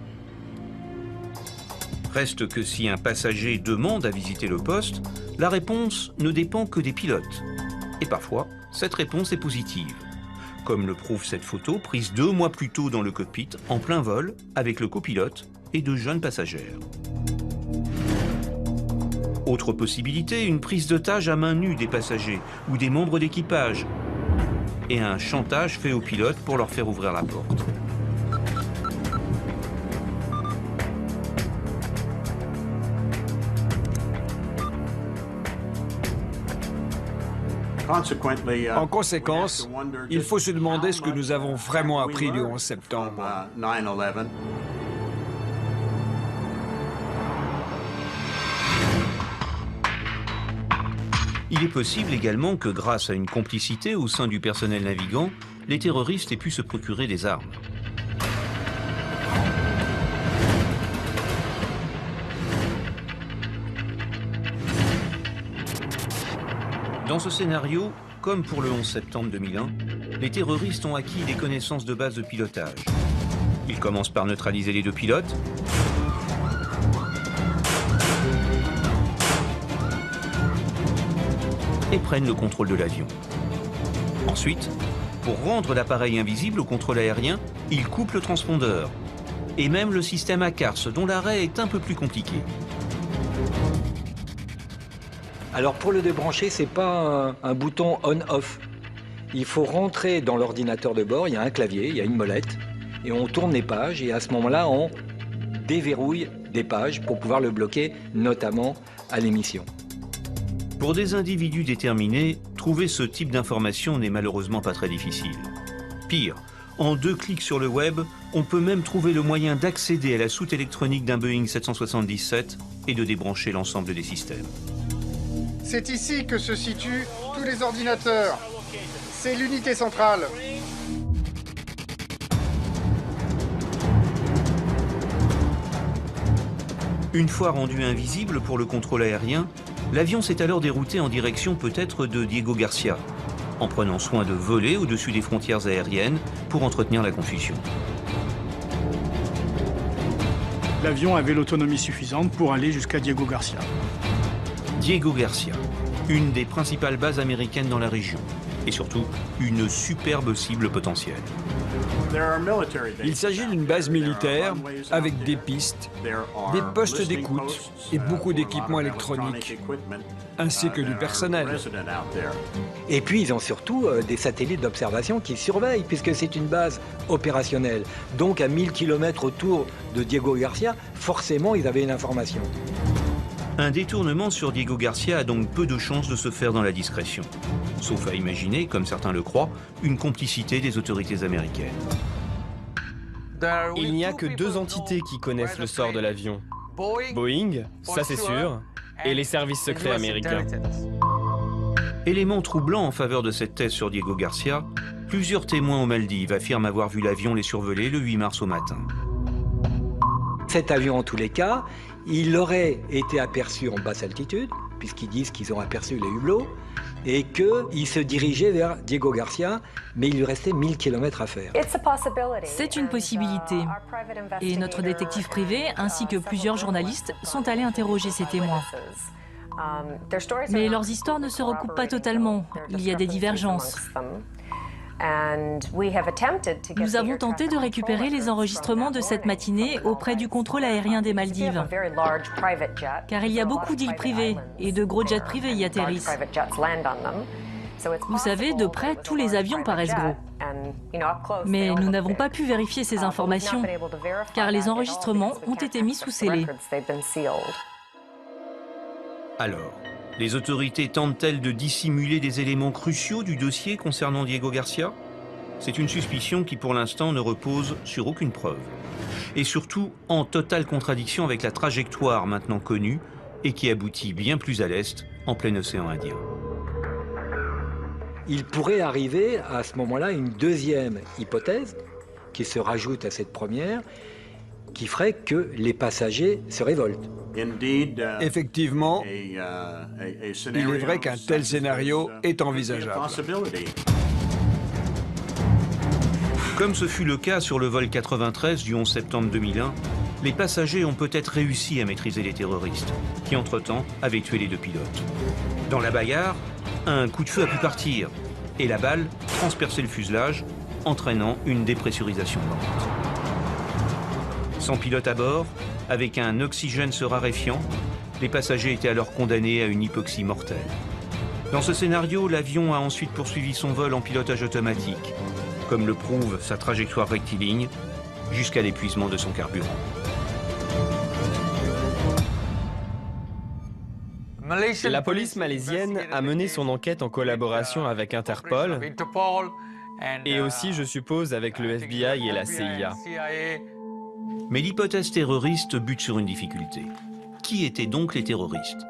Reste que si un passager demande à visiter le poste, la réponse ne dépend que des pilotes. Et parfois, cette réponse est positive. Comme le prouve cette photo prise 2 mois plus tôt dans le cockpit, en plein vol, avec le copilote et 2 jeunes passagères. Autre possibilité, une prise d'otage à main nue des passagers ou des membres d'équipage et un chantage fait aux pilotes pour leur faire ouvrir la porte. En conséquence, il faut se demander ce que nous avons vraiment appris du 11 septembre. Il est possible également que grâce à une complicité au sein du personnel navigant, les terroristes aient pu se procurer des armes. Dans ce scénario, comme pour le 11 septembre 2001, les terroristes ont acquis des connaissances de base de pilotage. Ils commencent par neutraliser les 2 pilotes, et prennent le contrôle de l'avion. Ensuite, pour rendre l'appareil invisible au contrôle aérien, ils coupent le transpondeur, et même le système ACARS, dont l'arrêt est un peu plus compliqué. Alors pour le débrancher, c'est pas un bouton on-off. Il faut rentrer dans l'ordinateur de bord, il y a un clavier, il y a une molette, et on tourne les pages, et à ce moment-là, on déverrouille des pages pour pouvoir le bloquer, notamment à l'émission. Pour des individus déterminés, trouver ce type d'information n'est malheureusement pas très difficile. Pire, En 2 clics sur le web, on peut même trouver le moyen d'accéder à la soute électronique d'un Boeing 777 et de débrancher l'ensemble des systèmes. C'est ici que se situent tous les ordinateurs. C'est l'unité centrale. Une fois rendu invisible pour le contrôle aérien, l'avion s'est alors dérouté en direction peut-être de Diego Garcia, en prenant soin de voler au-dessus des frontières aériennes pour entretenir la confusion. L'avion avait l'autonomie suffisante pour aller jusqu'à Diego Garcia. Diego Garcia, une des principales bases américaines dans la région, et surtout une superbe cible potentielle. Il s'agit d'une base militaire avec des pistes, des postes d'écoute et beaucoup d'équipements électroniques, ainsi que du personnel. Et puis ils ont surtout des satellites d'observation qui surveillent, puisque c'est une base opérationnelle. Donc à 1000 km autour de Diego Garcia, forcément ils avaient une information. Un détournement sur Diego Garcia a donc peu de chances de se faire dans la discrétion. Sauf à imaginer, comme certains le croient, une complicité des autorités américaines. Il n'y a que 2 entités qui connaissent le sort de l'avion. Boeing, ça c'est sûr, et les services secrets américains. Élément troublant en faveur de cette thèse sur Diego Garcia, plusieurs témoins aux Maldives affirment avoir vu l'avion les survoler le 8 mars au matin. Cet avion, en tous les cas, il aurait été aperçu en basse altitude, puisqu'ils disent qu'ils ont aperçu les hublots, et qu'il se dirigeait vers Diego Garcia, mais il lui restait 1000 km à faire. C'est une possibilité. Et notre détective privé, ainsi que plusieurs journalistes, sont allés interroger ces témoins. Mais leurs histoires ne se recoupent pas totalement. Il y a des divergences. Nous avons tenté de récupérer les enregistrements de cette matinée auprès du contrôle aérien des Maldives, car il y a beaucoup d'îles privées et de gros jets privés y atterrissent. Vous savez, de près, tous les avions paraissent gros. Mais nous n'avons pas pu vérifier ces informations, car les enregistrements ont été mis sous scellé. Alors, les autorités tentent-elles de dissimuler des éléments cruciaux du dossier concernant Diego Garcia? C'est une suspicion qui, pour l'instant, ne repose sur aucune preuve. Et surtout, en totale contradiction avec la trajectoire maintenant connue et qui aboutit bien plus à l'est, en plein océan Indien. Il pourrait arriver à ce moment-là une deuxième hypothèse qui se rajoute à cette première, qui ferait que les passagers se révoltent. Effectivement, il est vrai qu'un tel scénario est envisageable. Comme ce fut le cas sur le vol 93 du 11 septembre 2001, les passagers ont peut-être réussi à maîtriser les terroristes, qui entre-temps avaient tué les 2 pilotes. Dans la bagarre, un coup de feu a pu partir, et la balle transperçait le fuselage, entraînant une dépressurisation lente. Sans pilote à bord, avec un oxygène se raréfiant, les passagers étaient alors condamnés à une hypoxie mortelle. Dans ce scénario, l'avion a ensuite poursuivi son vol en pilotage automatique, comme le prouve sa trajectoire rectiligne, jusqu'à l'épuisement de son carburant. La police malaisienne a mené son enquête en collaboration avec Interpol et aussi, je suppose, avec le FBI et la CIA. Mais l'hypothèse terroriste bute sur une difficulté. Qui étaient donc les terroristes?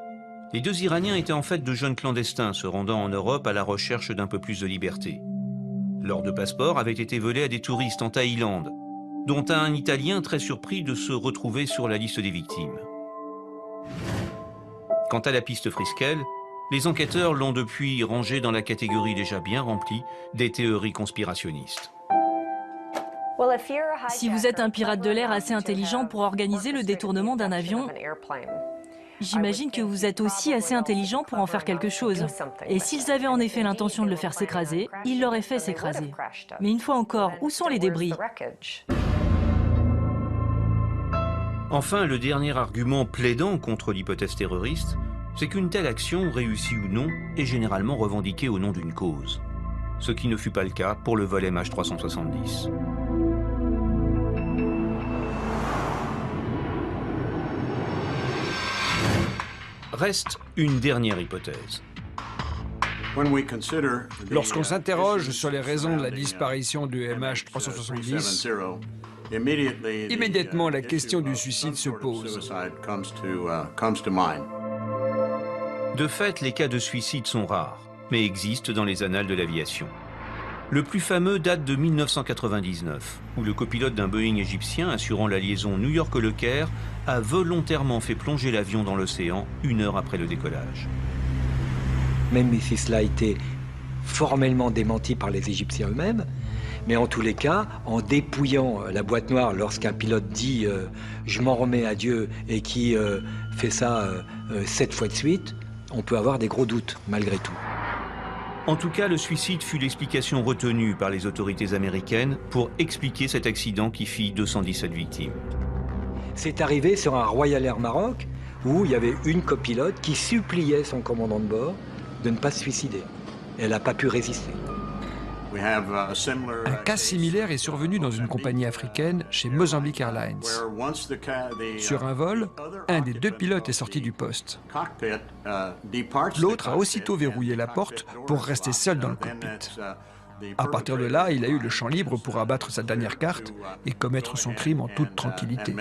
Les 2 Iraniens étaient en fait de jeunes clandestins se rendant en Europe à la recherche d'un peu plus de liberté. Leurs 2 passeports avaient été volés à des touristes en Thaïlande, dont un Italien très surpris de se retrouver sur la liste des victimes. Quant à la piste Friskel, les enquêteurs l'ont depuis rangée dans la catégorie déjà bien remplie des théories conspirationnistes. Si vous êtes un pirate de l'air assez intelligent pour organiser le détournement d'un avion, j'imagine que vous êtes aussi assez intelligent pour en faire quelque chose. Et s'ils avaient en effet l'intention de le faire s'écraser, ils l'auraient fait s'écraser. Mais une fois encore, où sont les débris? Enfin, le dernier argument plaidant contre l'hypothèse terroriste, c'est qu'une telle action, réussie ou non, est généralement revendiquée au nom d'une cause. Ce qui ne fut pas le cas pour le vol MH370. Reste une dernière hypothèse. Lorsqu'on s'interroge sur les raisons de la disparition du MH370, immédiatement la question du suicide se pose. De fait, les cas de suicide sont rares, mais existent dans les annales de l'aviation. Le plus fameux date de 1999, où le copilote d'un Boeing égyptien assurant la liaison New York-Le Caire a volontairement fait plonger l'avion dans l'océan 1 heure après le décollage. Même si cela a été formellement démenti par les Égyptiens eux-mêmes, mais en tous les cas, en dépouillant la boîte noire lorsqu'un pilote dit « je m'en remets à Dieu » et qui fait ça 7 fois de suite, on peut avoir des gros doutes malgré tout. En tout cas, le suicide fut l'explication retenue par les autorités américaines pour expliquer cet accident qui fit 217 victimes. C'est arrivé sur un Royal Air Maroc où il y avait une copilote qui suppliait son commandant de bord de ne pas se suicider. Elle n'a pas pu résister. Un cas similaire est survenu dans une compagnie africaine chez Mozambique Airlines. Sur un vol, un des 2 pilotes est sorti du poste. L'autre a aussitôt verrouillé la porte pour rester seul dans le cockpit. À partir de là, il a eu le champ libre pour abattre sa dernière carte et commettre son crime en toute tranquillité.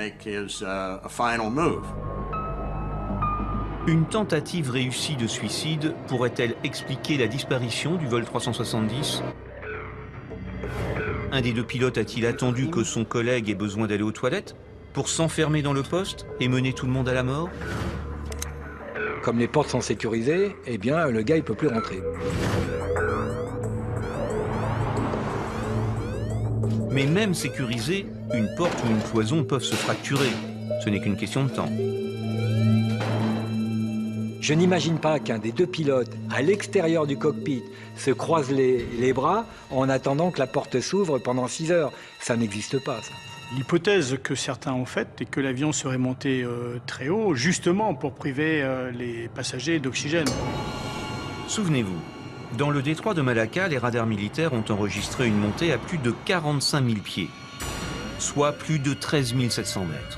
Une tentative réussie de suicide pourrait-elle expliquer la disparition du vol 370 ? Un des 2 pilotes a-t-il attendu que son collègue ait besoin d'aller aux toilettes pour s'enfermer dans le poste et mener tout le monde à la mort? Comme les portes sont sécurisées, eh bien, le gars, il ne peut plus rentrer. Mais même sécurisée, une porte ou une cloison peuvent se fracturer. Ce n'est qu'une question de temps. Je n'imagine pas qu'un des 2 pilotes, à l'extérieur du cockpit, se croise les bras en attendant que la porte s'ouvre pendant 6 heures. Ça n'existe pas, ça. L'hypothèse que certains ont faite est que l'avion serait monté très haut, justement pour priver les passagers d'oxygène. Souvenez-vous, dans le détroit de Malacca, les radars militaires ont enregistré une montée à plus de 45 000 pieds, soit plus de 13 700 mètres.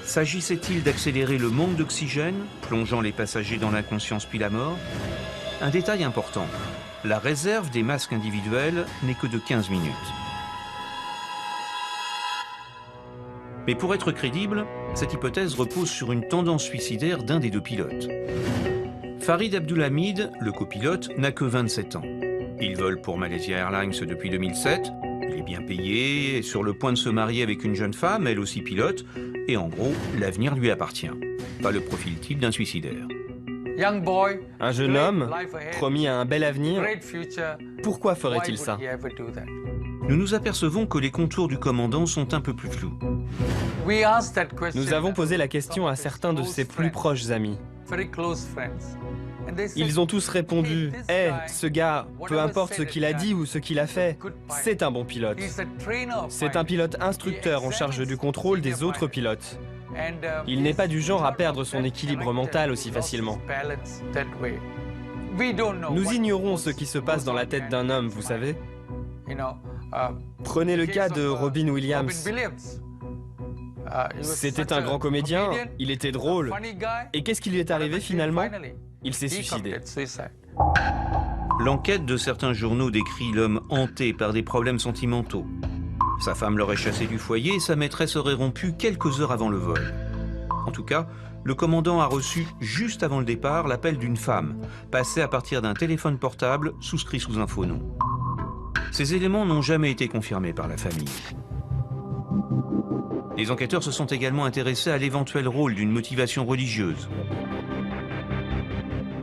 S'agissait-il d'accélérer le manque d'oxygène, plongeant les passagers dans l'inconscience puis la mort? Un détail important, la réserve des masques individuels n'est que de 15 minutes. Mais pour être crédible, cette hypothèse repose sur une tendance suicidaire d'un des 2 pilotes. Farid Abdulhamid, le copilote, n'a que 27 ans. Il vole pour Malaysia Airlines depuis 2007, il est bien payé, est sur le point de se marier avec une jeune femme, elle aussi pilote, et en gros, l'avenir lui appartient. Pas le profil type d'un suicidaire. Un jeune homme, promis à un bel avenir, pourquoi ferait-il ça? Nous nous apercevons que les contours du commandant sont un peu plus flous. Nous avons posé la question à certains de ses plus proches amis. Ils ont tous répondu « Hey, ce gars, peu importe ce qu'il a dit ou ce qu'il a fait, c'est un bon pilote. C'est un pilote instructeur en charge du contrôle des autres pilotes. Il n'est pas du genre à perdre son équilibre mental aussi facilement. » Nous ignorons ce qui se passe dans la tête d'un homme, vous savez. Prenez le cas de Robin Williams. C'était un grand comédien, il était drôle. Et qu'est-ce qui lui est arrivé finalement? Il s'est suicidé. L'enquête de certains journaux décrit l'homme hanté par des problèmes sentimentaux. Sa femme l'aurait chassé du foyer et sa maîtresse aurait rompu quelques heures avant le vol. En tout cas, le commandant a reçu, juste avant le départ, l'appel d'une femme, passé à partir d'un téléphone portable souscrit sous un faux nom. Ces éléments n'ont jamais été confirmés par la famille. Les enquêteurs se sont également intéressés à l'éventuel rôle d'une motivation religieuse.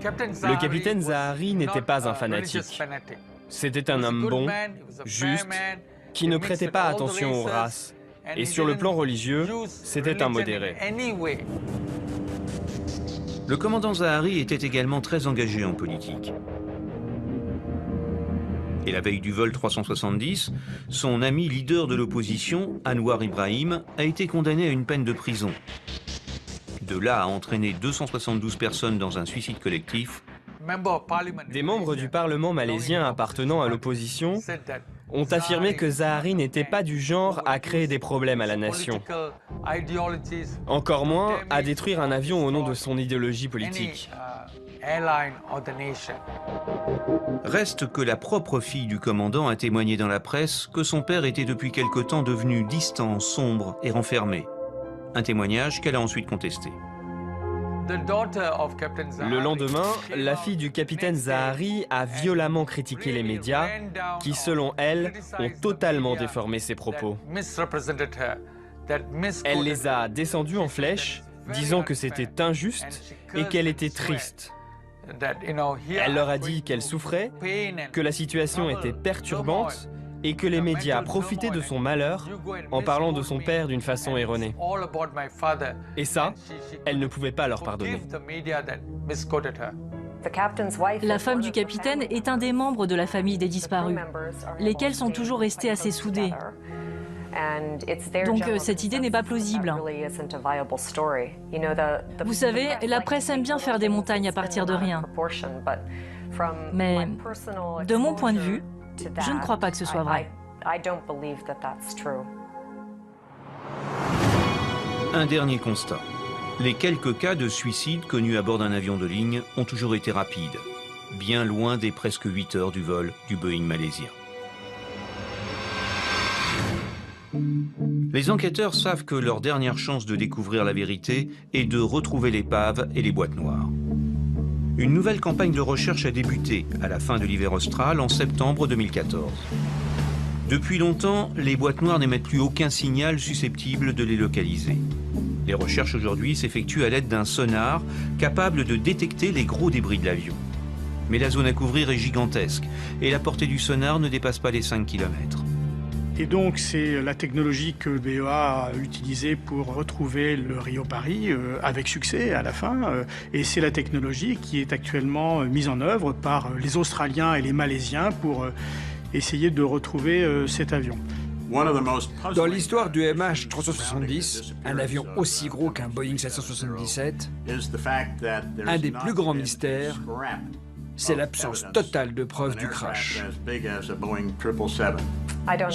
Le capitaine Zahari n'était pas un fanatique. C'était un homme bon, juste, qui ne prêtait pas attention aux races. Et sur le plan religieux, c'était un modéré. Le commandant Zahari était également très engagé en politique. Et la veille du vol 370, son ami leader de l'opposition, Anwar Ibrahim, a été condamné à une peine de prison. De là à entraîner 272 personnes dans un suicide collectif. Des membres du Parlement malaisien appartenant à l'opposition ont affirmé que Zahari n'était pas du genre à créer des problèmes à la nation. Encore moins à détruire un avion au nom de son idéologie politique. Reste que la propre fille du commandant a témoigné dans la presse que son père était depuis quelque temps devenu distant, sombre et renfermé. Un témoignage qu'elle a ensuite contesté. Le lendemain, la fille du capitaine Zahari a violemment critiqué les médias qui, selon elle, ont totalement déformé ses propos. Elle les a descendus en flèche, disant que c'était injuste et qu'elle était triste. Elle leur a dit qu'elle souffrait, que la situation était perturbante et que les médias profitaient de son malheur en parlant de son père d'une façon erronée. Et ça, elle ne pouvait pas leur pardonner. La femme du capitaine est un des membres de la famille des disparus, lesquels sont toujours restés assez soudés. Donc cette idée n'est pas plausible. Vous savez, la presse aime bien faire des montagnes à partir de rien. Mais de mon point de vue, je ne crois pas que ce soit vrai. Un dernier constat. Les quelques cas de suicide connus à bord d'un avion de ligne ont toujours été rapides, bien loin des presque 8 heures du vol du Boeing malaisien. Les enquêteurs savent que leur dernière chance de découvrir la vérité est de retrouver l'épave et les boîtes noires. Une nouvelle campagne de recherche a débuté à la fin de l'hiver austral en septembre 2014. Depuis longtemps, les boîtes noires n'émettent plus aucun signal susceptible de les localiser. Les recherches aujourd'hui s'effectuent à l'aide d'un sonar capable de détecter les gros débris de l'avion. Mais la zone à couvrir est gigantesque et la portée du sonar ne dépasse pas les 5 km. Et donc c'est la technologie que le BEA a utilisée pour retrouver le Rio Paris avec succès à la fin. Et c'est la technologie qui est actuellement mise en œuvre par les Australiens et les Malaisiens pour essayer de retrouver cet avion. Dans l'histoire du MH370, un avion aussi gros qu'un Boeing 777, un des plus grands mystères, c'est l'absence totale de preuves du crash. Je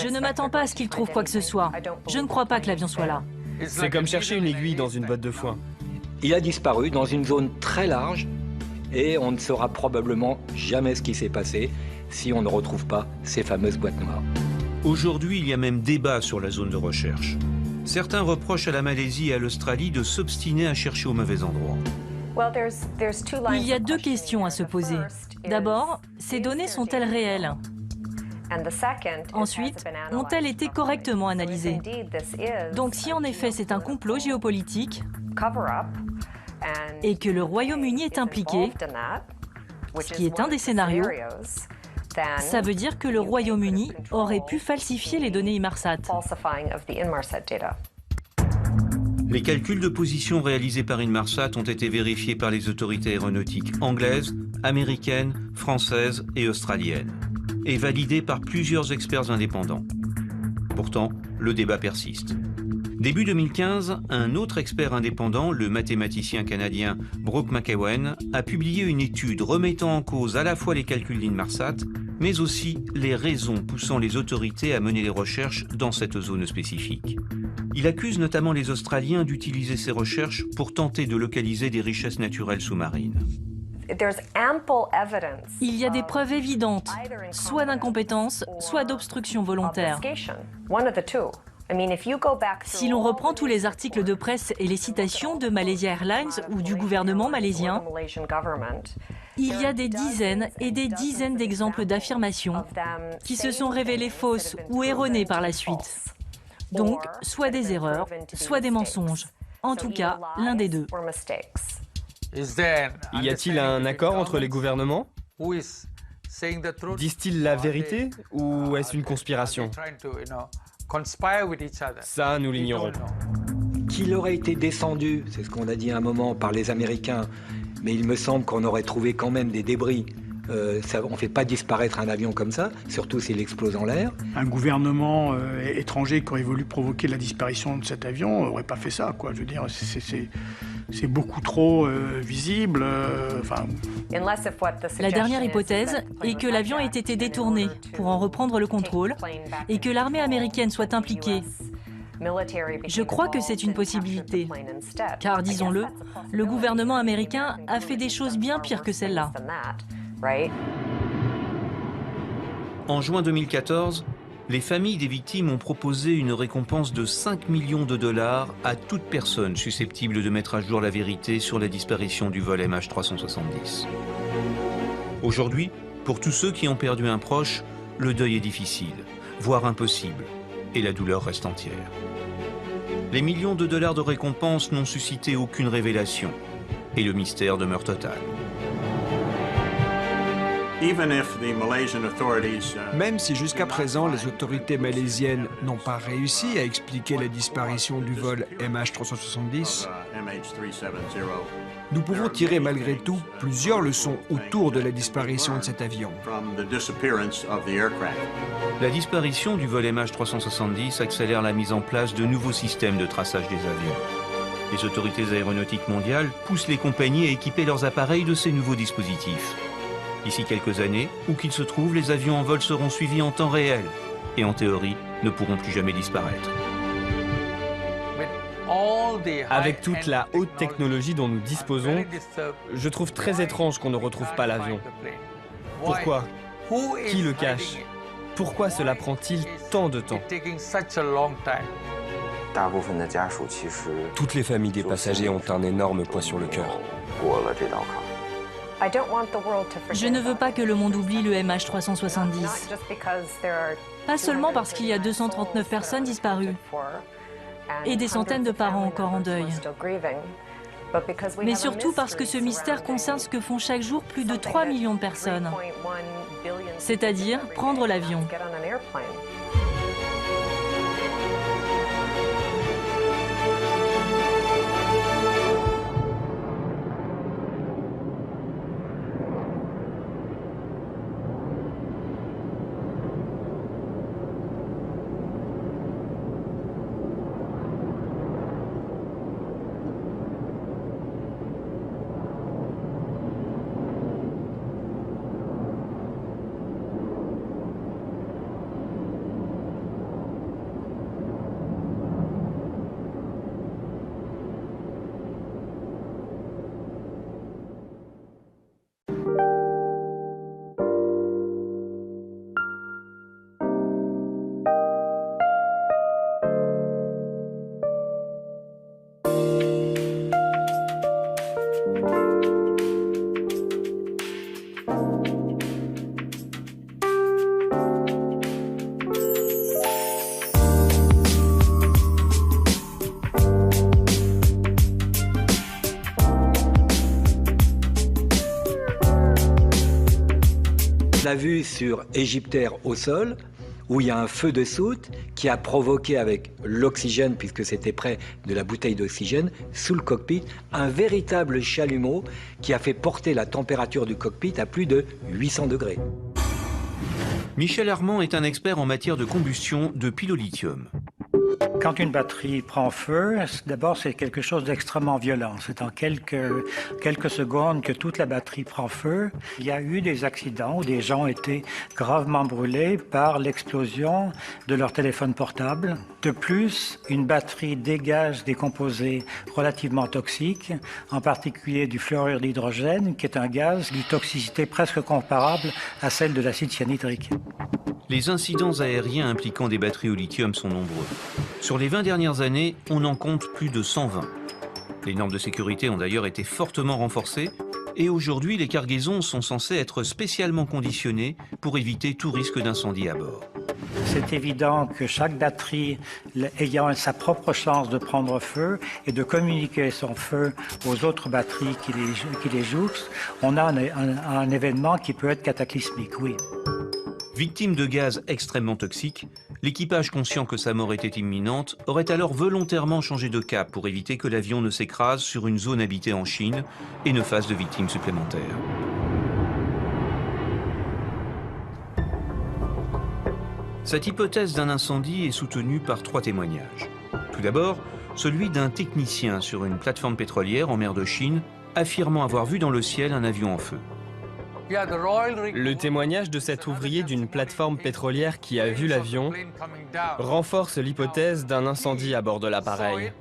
ne m'attends pas à ce qu'ils trouvent quoi que ce soit. Je ne crois pas que l'avion soit là. C'est comme chercher une aiguille dans une botte de foin. Il a disparu dans une zone très large et on ne saura probablement jamais ce qui s'est passé si on ne retrouve pas ces fameuses boîtes noires. Aujourd'hui, il y a même débat sur la zone de recherche. Certains reprochent à la Malaisie et à l'Australie de s'obstiner à chercher au mauvais endroit. Il y a deux questions à se poser. D'abord, ces données sont-elles réelles ? Ensuite, ont-elles été correctement analysées ? Donc si en effet c'est un complot géopolitique et que le Royaume-Uni est impliqué, ce qui est un des scénarios, ça veut dire que le Royaume-Uni aurait pu falsifier les données Inmarsat. Les calculs de position réalisés par Inmarsat ont été vérifiés par les autorités aéronautiques anglaises, américaines, françaises et australiennes, et validés par plusieurs experts indépendants. Pourtant, le débat persiste. Début 2015, un autre expert indépendant, le mathématicien canadien Brooke McEwen, a publié une étude remettant en cause à la fois les calculs d'Inmarsat, mais aussi les raisons poussant les autorités à mener les recherches dans cette zone spécifique. Il accuse notamment les Australiens d'utiliser ces recherches pour tenter de localiser des richesses naturelles sous-marines. Il y a des preuves évidentes, soit d'incompétence, soit d'obstruction volontaire. Si l'on reprend tous les articles de presse et les citations de Malaysia Airlines ou du gouvernement malaisien, il y a des dizaines et des dizaines d'exemples d'affirmations qui se sont révélées fausses ou erronées par la suite. Donc, soit des erreurs, soit des mensonges. En tout cas, l'un des deux. Y a-t-il un accord entre les gouvernements ? Disent-ils la vérité ou est-ce une conspiration ? Ça, nous l'ignorons. Qu'il aurait été descendu, c'est ce qu'on a dit à un moment, par les Américains, mais il me semble qu'on aurait trouvé quand même des débris. On ne fait pas disparaître un avion comme ça, surtout s'il explose en l'air. Un gouvernement étranger qui aurait voulu provoquer la disparition de cet avion n'aurait pas fait ça, quoi. Je veux dire, c'est beaucoup trop visible. La dernière hypothèse est que l'avion ait été détourné pour en reprendre le contrôle et que l'armée américaine soit impliquée. Je crois que c'est une possibilité, car disons-le, le gouvernement américain a fait des choses bien pires que celle-là. En juin 2014, les familles des victimes ont proposé une récompense de 5 millions de dollars à toute personne susceptible de mettre à jour la vérité sur la disparition du vol MH370. Aujourd'hui, pour tous ceux qui ont perdu un proche, le deuil est difficile, voire impossible, et la douleur reste entière. Les millions de dollars de récompense n'ont suscité aucune révélation, et le mystère demeure total. Même si jusqu'à présent les autorités malaisiennes n'ont pas réussi à expliquer la disparition du vol MH370, nous pouvons tirer malgré tout plusieurs leçons autour de la disparition de cet avion. La disparition du vol MH370 accélère la mise en place de nouveaux systèmes de traçage des avions. Les autorités aéronautiques mondiales poussent les compagnies à équiper leurs appareils de ces nouveaux dispositifs. D'ici quelques années, où qu'ils se trouvent, les avions en vol seront suivis en temps réel et en théorie ne pourront plus jamais disparaître. Avec toute la haute technologie dont nous disposons, je trouve très étrange qu'on ne retrouve pas l'avion. Pourquoi? Qui le cache? Pourquoi cela prend-il tant de temps? Toutes les familles des passagers ont un énorme poids sur le cœur. Je ne veux pas que le monde oublie le MH370. Pas seulement parce qu'il y a 239 personnes disparues et des centaines de parents encore en deuil, mais surtout parce que ce mystère concerne ce que font chaque jour plus de 3 millions de personnes, c'est-à-dire prendre l'avion. l'a vu sur Égyptaire au sol, où il y a un feu de soute qui a provoqué avec l'oxygène, puisque c'était près de la bouteille d'oxygène, sous le cockpit, un véritable chalumeau qui a fait porter la température du cockpit à plus de 800 degrés. Michel Armand est un expert en matière de combustion de piles au lithium. Quand une batterie prend feu, d'abord c'est quelque chose d'extrêmement violent. C'est en quelques secondes que toute la batterie prend feu. Il y a eu des accidents où des gens ont été gravement brûlés par l'explosion de leur téléphone portable. De plus, une batterie dégage des composés relativement toxiques, en particulier du fluorure d'hydrogène, qui est un gaz d'une toxicité presque comparable à celle de l'acide cyanhydrique. Les incidents aériens impliquant des batteries au lithium sont nombreux. Sur les 20 dernières années, on en compte plus de 120. Les normes de sécurité ont d'ailleurs été fortement renforcées et aujourd'hui, les cargaisons sont censées être spécialement conditionnées pour éviter tout risque d'incendie à bord. C'est évident que chaque batterie ayant sa propre chance de prendre feu et de communiquer son feu aux autres batteries qui les jouxtent, on a un événement qui peut être cataclysmique, oui. Victime de gaz extrêmement toxiques, l'équipage, conscient que sa mort était imminente, aurait alors volontairement changé de cap pour éviter que l'avion ne s'écrase sur une zone habitée en Chine et ne fasse de victimes supplémentaires. Cette hypothèse d'un incendie est soutenue par 3 témoignages. Tout d'abord, celui d'un technicien sur une plateforme pétrolière en mer de Chine, affirmant avoir vu dans le ciel un avion en feu. Le témoignage de cet ouvrier d'une plateforme pétrolière qui a vu l'avion renforce l'hypothèse d'un incendie à bord de l'appareil.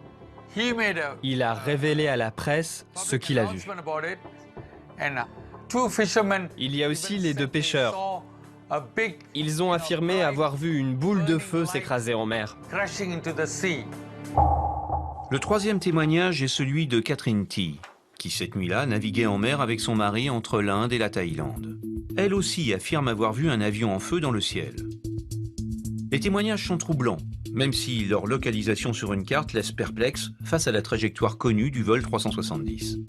Il a révélé à la presse ce qu'il a vu. Il y a aussi les deux pêcheurs. Ils ont affirmé avoir vu une boule de feu s'écraser en mer. Le troisième témoignage est celui de Catherine T, qui cette nuit-là naviguait en mer avec son mari entre l'Inde et la Thaïlande. Elle aussi affirme avoir vu un avion en feu dans le ciel. Les témoignages sont troublants, même si leur localisation sur une carte laisse perplexe face à la trajectoire connue du vol 370.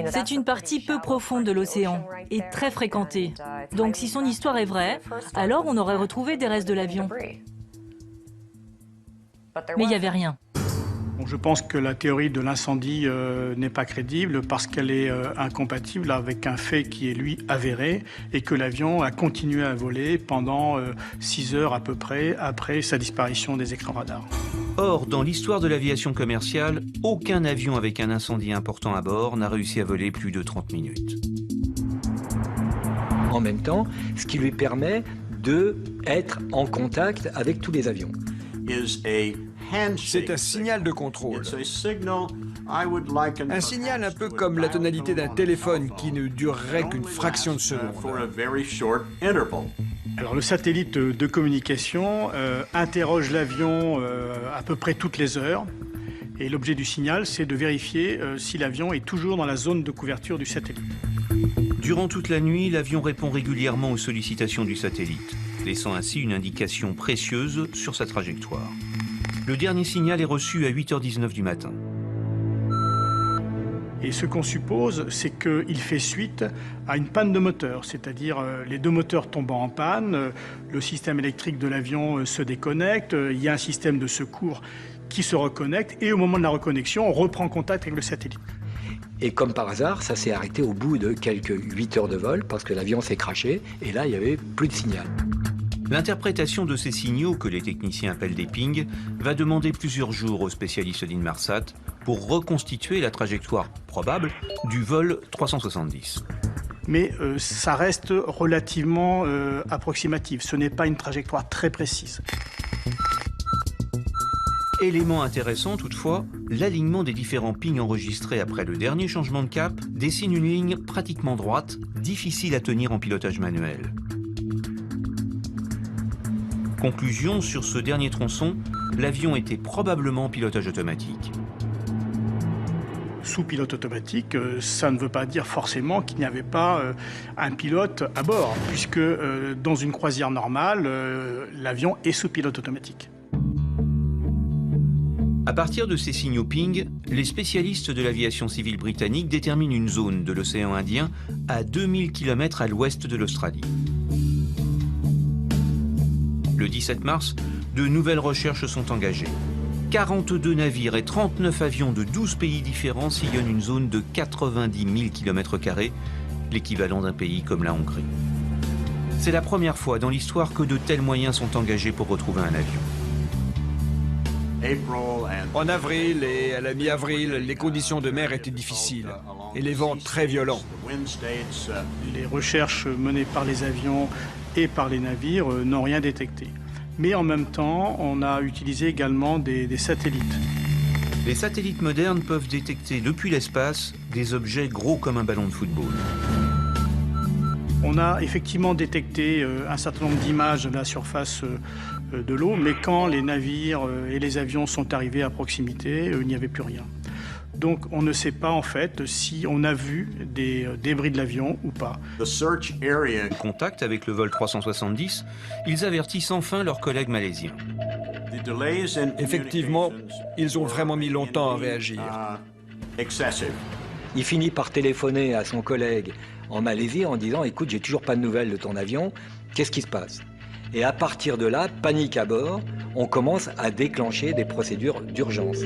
C'est une partie peu profonde de l'océan et très fréquentée. Donc si son histoire est vraie, alors on aurait retrouvé des restes de l'avion. Mais il n'y avait rien. Bon, je pense que la théorie de l'incendie n'est pas crédible parce qu'elle est incompatible avec un fait qui est lui avéré et que l'avion a continué à voler pendant 6 heures à peu près après sa disparition des écrans radars. Or, dans l'histoire de l'aviation commerciale, aucun avion avec un incendie important à bord n'a réussi à voler plus de 30 minutes. En même temps, ce qui lui permet d'être en contact avec tous les avions. C'est un signal de contrôle. Un signal un peu comme la tonalité d'un téléphone qui ne durerait qu'une fraction de seconde. Alors le satellite de communication interroge l'avion à peu près toutes les heures. Et l'objet du signal, c'est de vérifier si l'avion est toujours dans la zone de couverture du satellite. Durant toute la nuit, l'avion répond régulièrement aux sollicitations du satellite, laissant ainsi une indication précieuse sur sa trajectoire. Le dernier signal est reçu à 8h19 du matin. Et ce qu'on suppose, c'est qu'il fait suite à une panne de moteur, c'est-à-dire les deux moteurs tombant en panne, le système électrique de l'avion se déconnecte, il y a un système de secours qui se reconnecte, et au moment de la reconnexion, on reprend contact avec le satellite. Et comme par hasard, ça s'est arrêté au bout de quelques 8 heures de vol, parce que l'avion s'est crashé, et là, il n'y avait plus de signal. L'interprétation de ces signaux, que les techniciens appellent des pings, va demander plusieurs jours aux spécialistes d'Inmarsat pour reconstituer la trajectoire probable du vol 370. Mais ça reste relativement approximatif. Ce n'est pas une trajectoire très précise. Élément intéressant toutefois, l'alignement des différents pings enregistrés après le dernier changement de cap dessine une ligne pratiquement droite, difficile à tenir en pilotage manuel. Conclusion, sur ce dernier tronçon, l'avion était probablement en pilotage automatique. Sous pilote automatique, ça ne veut pas dire forcément qu'il n'y avait pas un pilote à bord, puisque dans une croisière normale, l'avion est sous pilote automatique. À partir de ces signaux ping, les spécialistes de l'aviation civile britannique déterminent une zone de l'océan Indien à 2000 km à l'ouest de l'Australie. Le 17 mars, de nouvelles recherches sont engagées. 42 navires et 39 avions de 12 pays différents sillonnent une zone de 90 000 km², l'équivalent d'un pays comme la Hongrie. C'est la première fois dans l'histoire que de tels moyens sont engagés pour retrouver un avion. En avril et à la mi-avril, les conditions de mer étaient difficiles et les vents très violents. Les recherches menées par les avions et par les navires n'ont rien détecté. Mais en même temps, on a utilisé également des satellites. Les satellites modernes peuvent détecter depuis l'espace des objets gros comme un ballon de football. On a effectivement détecté un certain nombre d'images de la surface de l'eau, mais quand les navires et les avions sont arrivés à proximité, il n'y avait plus rien. Donc on ne sait pas en fait si on a vu des débris de l'avion ou pas. En contact avec le vol 370, ils avertissent enfin leurs collègues malaisiens. Effectivement, ils ont vraiment mis longtemps à réagir. Il finit par téléphoner à son collègue en Malaisie en disant « Écoute, j'ai toujours pas de nouvelles de ton avion, qu'est-ce qui se passe ?» Et à partir de là, panique à bord, on commence à déclencher des procédures d'urgence.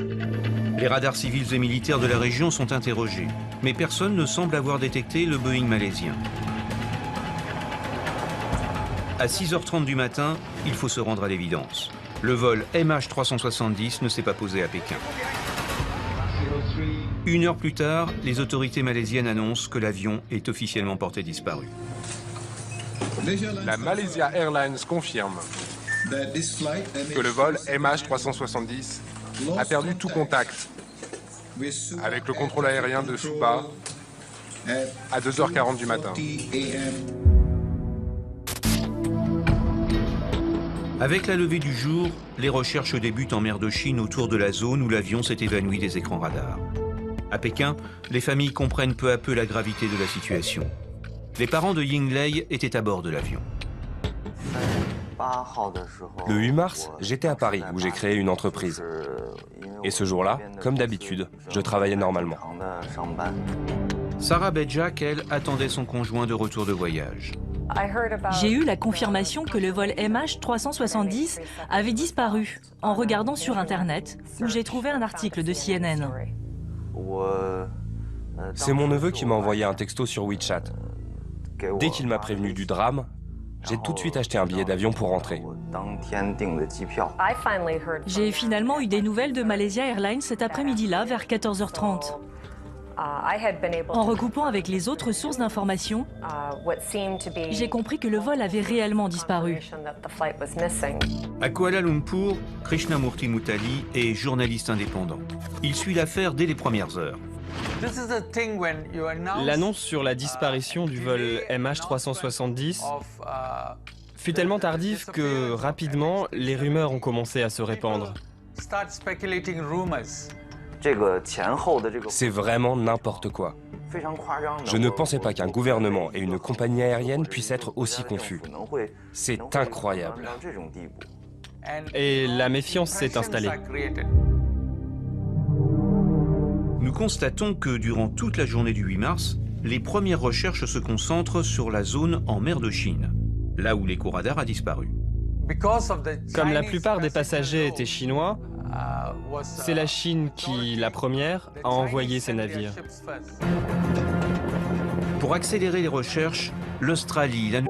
Les radars civils et militaires de la région sont interrogés, mais personne ne semble avoir détecté le Boeing malaisien. À 6h30 du matin, il faut se rendre à l'évidence. Le vol MH370 ne s'est pas posé à Pékin. 1 heure plus tard, les autorités malaisiennes annoncent que l'avion est officiellement porté disparu. La Malaysia Airlines confirme que le vol MH370 a perdu tout contact avec le contrôle aérien de Supa à 2h40 du matin. Avec la levée du jour, les recherches débutent en mer de Chine autour de la zone où l'avion s'est évanoui des écrans radars. À Pékin, les familles comprennent peu à peu la gravité de la situation. Les parents de Ying Lei étaient à bord de l'avion. Le 8 mars, j'étais à Paris où j'ai créé une entreprise. Et ce jour-là, comme d'habitude, je travaillais normalement. Sarah Bedjak, elle, attendait son conjoint de retour de voyage. J'ai eu la confirmation que le vol MH370 avait disparu en regardant sur Internet, où j'ai trouvé un article de CNN. C'est mon neveu qui m'a envoyé un texto sur WeChat. Dès qu'il m'a prévenu du drame, j'ai tout de suite acheté un billet d'avion pour rentrer. J'ai finalement eu des nouvelles de Malaysia Airlines cet après-midi-là, vers 14h30. En recoupant avec les autres sources d'informations, j'ai compris que le vol avait réellement disparu. À Kuala Lumpur, Krishnamurti Mutali est journaliste indépendant. Il suit l'affaire dès les premières heures. L'annonce sur la disparition du vol MH370 fut tellement tardive que, rapidement, les rumeurs ont commencé à se répandre. C'est vraiment n'importe quoi. Je ne pensais pas qu'un gouvernement et une compagnie aérienne puissent être aussi confus. C'est incroyable. Et la méfiance s'est installée. Nous constatons que durant toute la journée du 8 mars, les premières recherches se concentrent sur la zone en mer de Chine, là où l'écho radar a disparu. Comme la plupart des passagers étaient chinois, c'est la Chine qui, la première, a envoyé ses navires. Pour accélérer les recherches, l'Australie, la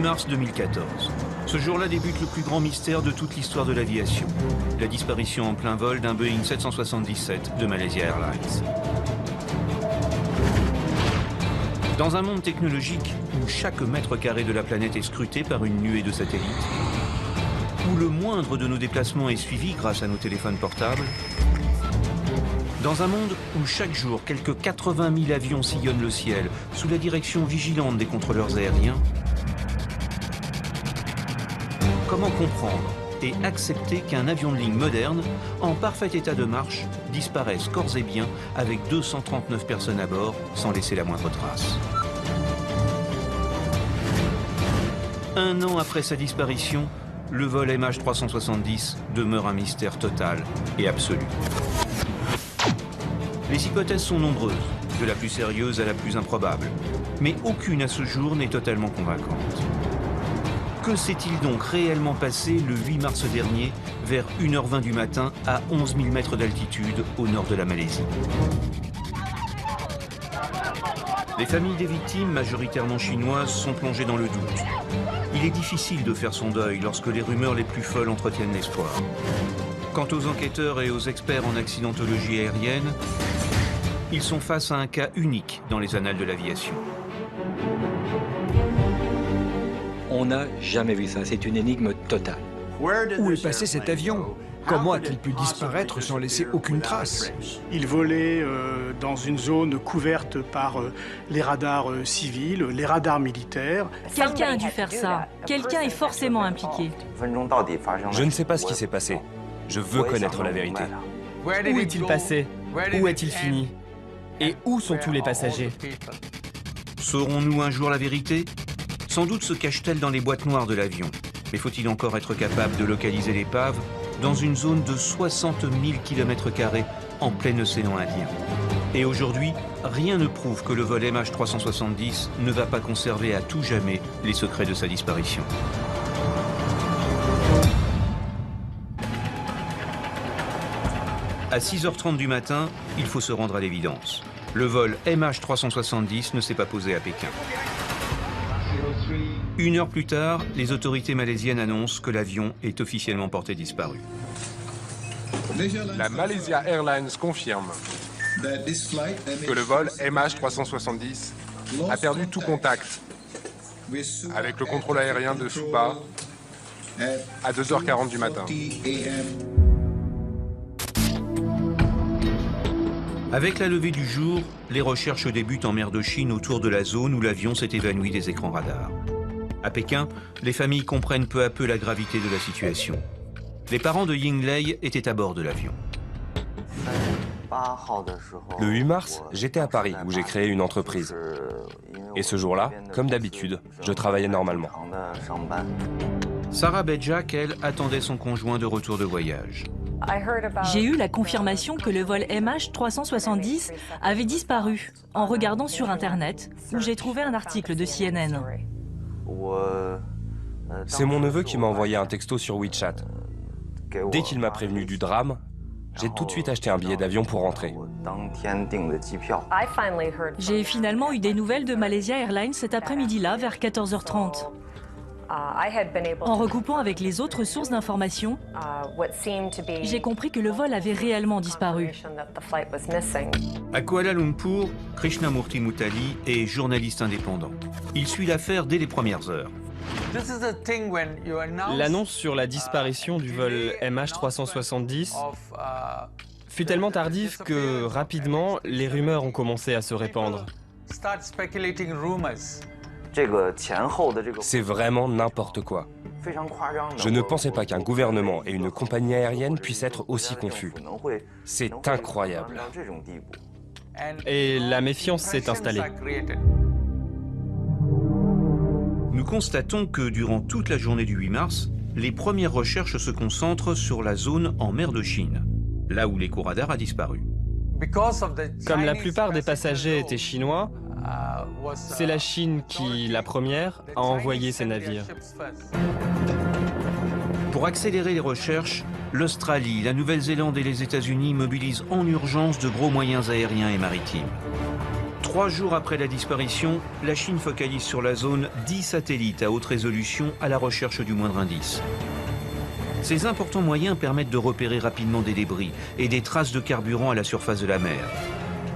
mars 2014. Ce jour-là débute le plus grand mystère de toute l'histoire de l'aviation. La disparition en plein vol d'un Boeing 777 de Malaysia Airlines. Dans un monde technologique où chaque mètre carré de la planète est scruté par une nuée de satellites, où le moindre de nos déplacements est suivi grâce à nos téléphones portables, dans un monde où chaque jour quelques 80 000 avions sillonnent le ciel sous la direction vigilante des contrôleurs aériens, comment comprendre et accepter qu'un avion de ligne moderne, en parfait état de marche, disparaisse corps et biens avec 239 personnes à bord sans laisser la moindre trace? Un an après sa disparition, le vol MH370 demeure un mystère total et absolu. Les hypothèses sont nombreuses, de la plus sérieuse à la plus improbable, mais aucune à ce jour n'est totalement convaincante. Que s'est-il donc réellement passé le 8 mars dernier, vers 1h20 du matin, à 11 000 mètres d'altitude, au nord de la Malaisie? Les familles des victimes, majoritairement chinoises, sont plongées dans le doute. Il est difficile de faire son deuil lorsque les rumeurs les plus folles entretiennent l'espoir. Quant aux enquêteurs et aux experts en accidentologie aérienne, ils sont face à un cas unique dans les annales de l'aviation. On n'a jamais vu ça, c'est une énigme totale. Où est passé cet avion? Comment a-t-il pu disparaître sans laisser aucune trace? Il volait dans une zone couverte par les radars civils, les radars militaires. Quelqu'un a dû faire ça. Quelqu'un est forcément impliqué. Je ne sais pas ce qui s'est passé. Je veux connaître la vérité. Où est-il passé? Où est-il fini? Et où sont tous les passagers? Saurons-nous un jour la vérité? Sans doute se cache-t-elle dans les boîtes noires de l'avion. Mais faut-il encore être capable de localiser l'épave dans une zone de 60 000 km² en plein océan Indien? Et aujourd'hui, rien ne prouve que le vol MH370 ne va pas conserver à tout jamais les secrets de sa disparition. À 6h30 du matin, il faut se rendre à l'évidence. Le vol MH370 ne s'est pas posé à Pékin. 1 heure plus tard, les autorités malaisiennes annoncent que l'avion est officiellement porté disparu. La Malaysia Airlines confirme que le vol MH370 a perdu tout contact avec le contrôle aérien de Supa à 2h40 du matin. Avec la levée du jour, les recherches débutent en mer de Chine autour de la zone où l'avion s'est évanoui des écrans radars. À Pékin, les familles comprennent peu à peu la gravité de la situation. Les parents de Ying Lei étaient à bord de l'avion. Le 8 mars, j'étais à Paris où j'ai créé une entreprise. Et ce jour-là, comme d'habitude, je travaillais normalement. Sarah Bedjak, elle, attendait son conjoint de retour de voyage. J'ai eu la confirmation que le vol MH370 avait disparu en regardant sur Internet, où j'ai trouvé un article de CNN. C'est mon neveu qui m'a envoyé un texto sur WeChat. Dès qu'il m'a prévenu du drame, j'ai tout de suite acheté un billet d'avion pour rentrer. J'ai finalement eu des nouvelles de Malaysia Airlines cet après-midi-là, vers 14h30. En recoupant avec les autres sources d'informations, j'ai compris que le vol avait réellement disparu. À Kuala Lumpur, Krishnamurti Mutali est journaliste indépendant. Il suit l'affaire dès les premières heures. L'annonce sur la disparition du vol MH370 fut tellement tardive que, rapidement, les rumeurs ont commencé à se répandre. C'est vraiment n'importe quoi. Je ne pensais pas qu'un gouvernement et une compagnie aérienne puissent être aussi confus. C'est incroyable. Et la méfiance s'est installée. Nous constatons que durant toute la journée du 8 mars, les premières recherches se concentrent sur la zone en mer de Chine, là où l'écho radar a disparu. Comme la plupart des passagers étaient chinois, c'est la Chine qui, la première, a envoyé ses navires. Pour accélérer les recherches, l'Australie, la Nouvelle-Zélande et les États-Unis mobilisent en urgence de gros moyens aériens et maritimes. 3 jours après la disparition, la Chine focalise sur la zone 10 satellites à haute résolution à la recherche du moindre indice. Ces importants moyens permettent de repérer rapidement des débris et des traces de carburant à la surface de la mer.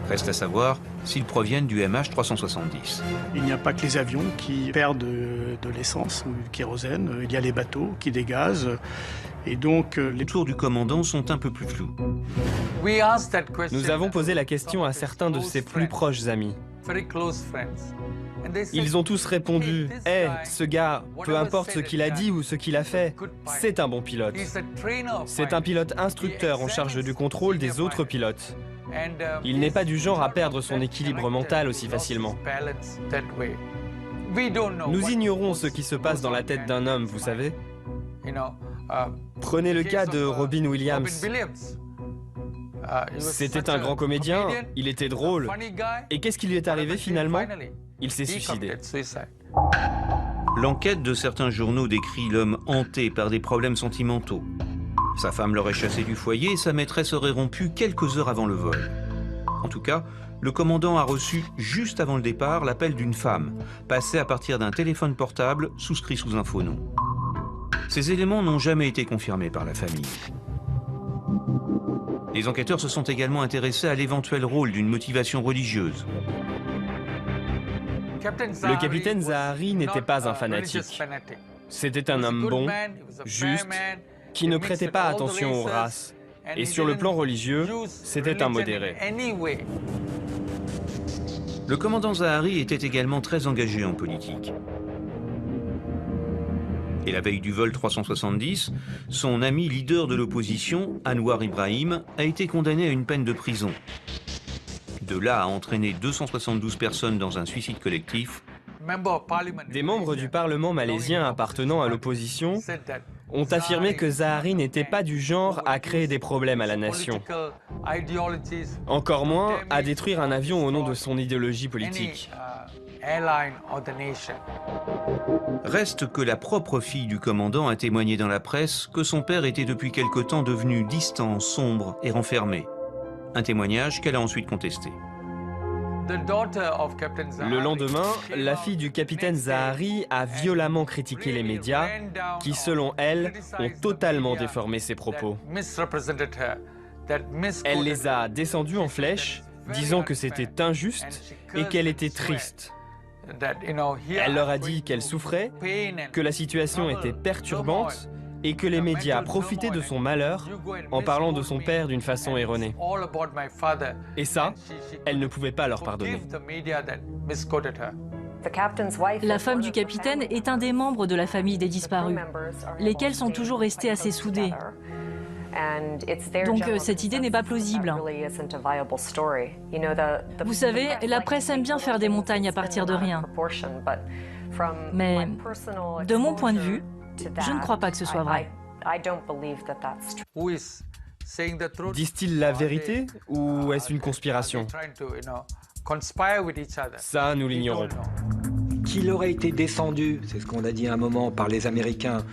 Reste à savoir s'ils proviennent du MH370. Il n'y a pas que les avions qui perdent de l'essence ou du kérosène, il y a les bateaux qui dégazent. Et donc, les tours du commandant sont un peu plus flous. Nous avons posé la question à certains de ses plus proches amis. Ils ont tous répondu « Hey, ce gars, peu importe ce qu'il a dit ou ce qu'il a fait, c'est un bon pilote. C'est un pilote instructeur en charge du contrôle des autres pilotes. Il n'est pas du genre à perdre son équilibre mental aussi facilement. Nous ignorons ce qui se passe dans la tête d'un homme, vous savez. Prenez le cas de Robin Williams. C'était un grand comédien, il était drôle. Et qu'est-ce qui lui est arrivé finalement? Il s'est suicidé. L'enquête de certains journaux décrit l'homme hanté par des problèmes sentimentaux. Sa femme l'aurait chassé du foyer et sa maîtresse aurait rompu quelques heures avant le vol. En tout cas, le commandant a reçu, juste avant le départ, l'appel d'une femme, passé à partir d'un téléphone portable souscrit sous un faux nom. Ces éléments n'ont jamais été confirmés par la famille. Les enquêteurs se sont également intéressés à l'éventuel rôle d'une motivation religieuse. Le capitaine Zahari n'était pas un fanatique. C'était un homme bon, juste, qui ne prêtait pas attention aux races. Et sur le plan religieux, c'était un modéré. Le commandant Zahari était également très engagé en politique. Et la veille du vol 370, son ami leader de l'opposition, Anwar Ibrahim, a été condamné à une peine de prison. De là à entraîner 272 personnes dans un suicide collectif, des membres du Parlement malaisien appartenant à l'opposition ont affirmé que Zahari n'était pas du genre à créer des problèmes à la nation, encore moins à détruire un avion au nom de son idéologie politique. Reste que la propre fille du commandant a témoigné dans la presse que son père était depuis quelque temps devenu distant, sombre et renfermé. Un témoignage qu'elle a ensuite contesté. Le lendemain, la fille du capitaine Zahari a violemment critiqué les médias qui, selon elle, ont totalement déformé ses propos. Elle les a descendus en flèche, disant que c'était injuste et qu'elle était triste. Elle leur a dit qu'elle souffrait, que la situation était perturbante et que les médias profitaient de son malheur en parlant de son père d'une façon erronée. Et ça, elle ne pouvait pas leur pardonner. La femme du capitaine est un des membres de la famille des disparus, lesquels sont toujours restés assez soudés. Donc cette idée n'est pas plausible. Vous savez, la presse aime bien faire des montagnes à partir de rien. Mais de mon point de vue, je ne crois pas que ce soit vrai. Disent-ils la vérité ou est-ce une conspiration? Ça, nous l'ignorons. Qu'il aurait été descendu, c'est ce qu'on a dit à un moment, par les Américains,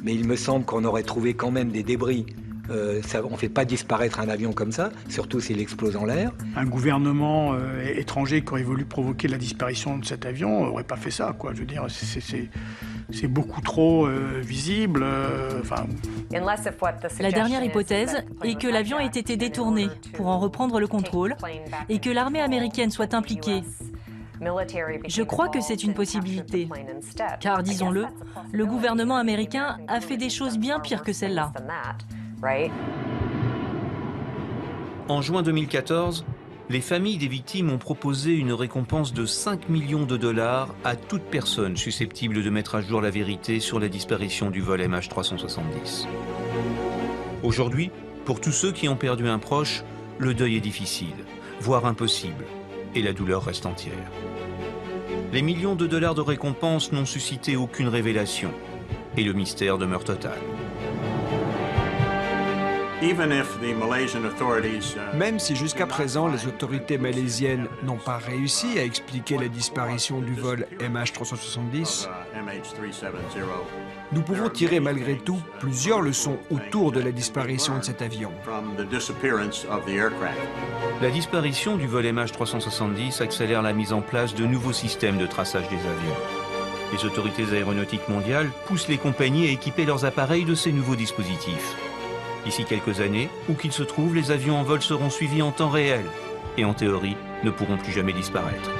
mais il me semble qu'on aurait trouvé quand même des débris. On ne fait pas disparaître un avion comme ça, surtout s'il explose en l'air. Un gouvernement étranger qui aurait voulu provoquer la disparition de cet avion n'aurait pas fait ça, quoi. Je veux dire, c'est beaucoup trop visible. La dernière hypothèse est que l'avion ait été détourné pour en reprendre le contrôle et que l'armée américaine soit impliquée. Je crois que c'est une possibilité, car disons-le, le gouvernement américain a fait des choses bien pires que celle-là. En juin 2014, les familles des victimes ont proposé une récompense de 5 millions de dollars à toute personne susceptible de mettre à jour la vérité sur la disparition du vol MH370. Aujourd'hui, pour tous ceux qui ont perdu un proche, le deuil est difficile, voire impossible, et la douleur reste entière. Les millions de dollars de récompense n'ont suscité aucune révélation, et le mystère demeure total. Même si jusqu'à présent les autorités malaisiennes n'ont pas réussi à expliquer la disparition du vol MH370, nous pouvons tirer malgré tout plusieurs leçons autour de la disparition de cet avion. La disparition du vol MH370 accélère la mise en place de nouveaux systèmes de traçage des avions. Les autorités aéronautiques mondiales poussent les compagnies à équiper leurs appareils de ces nouveaux dispositifs. D'ici quelques années, où qu'ils se trouvent, les avions en vol seront suivis en temps réel et en théorie ne pourront plus jamais disparaître.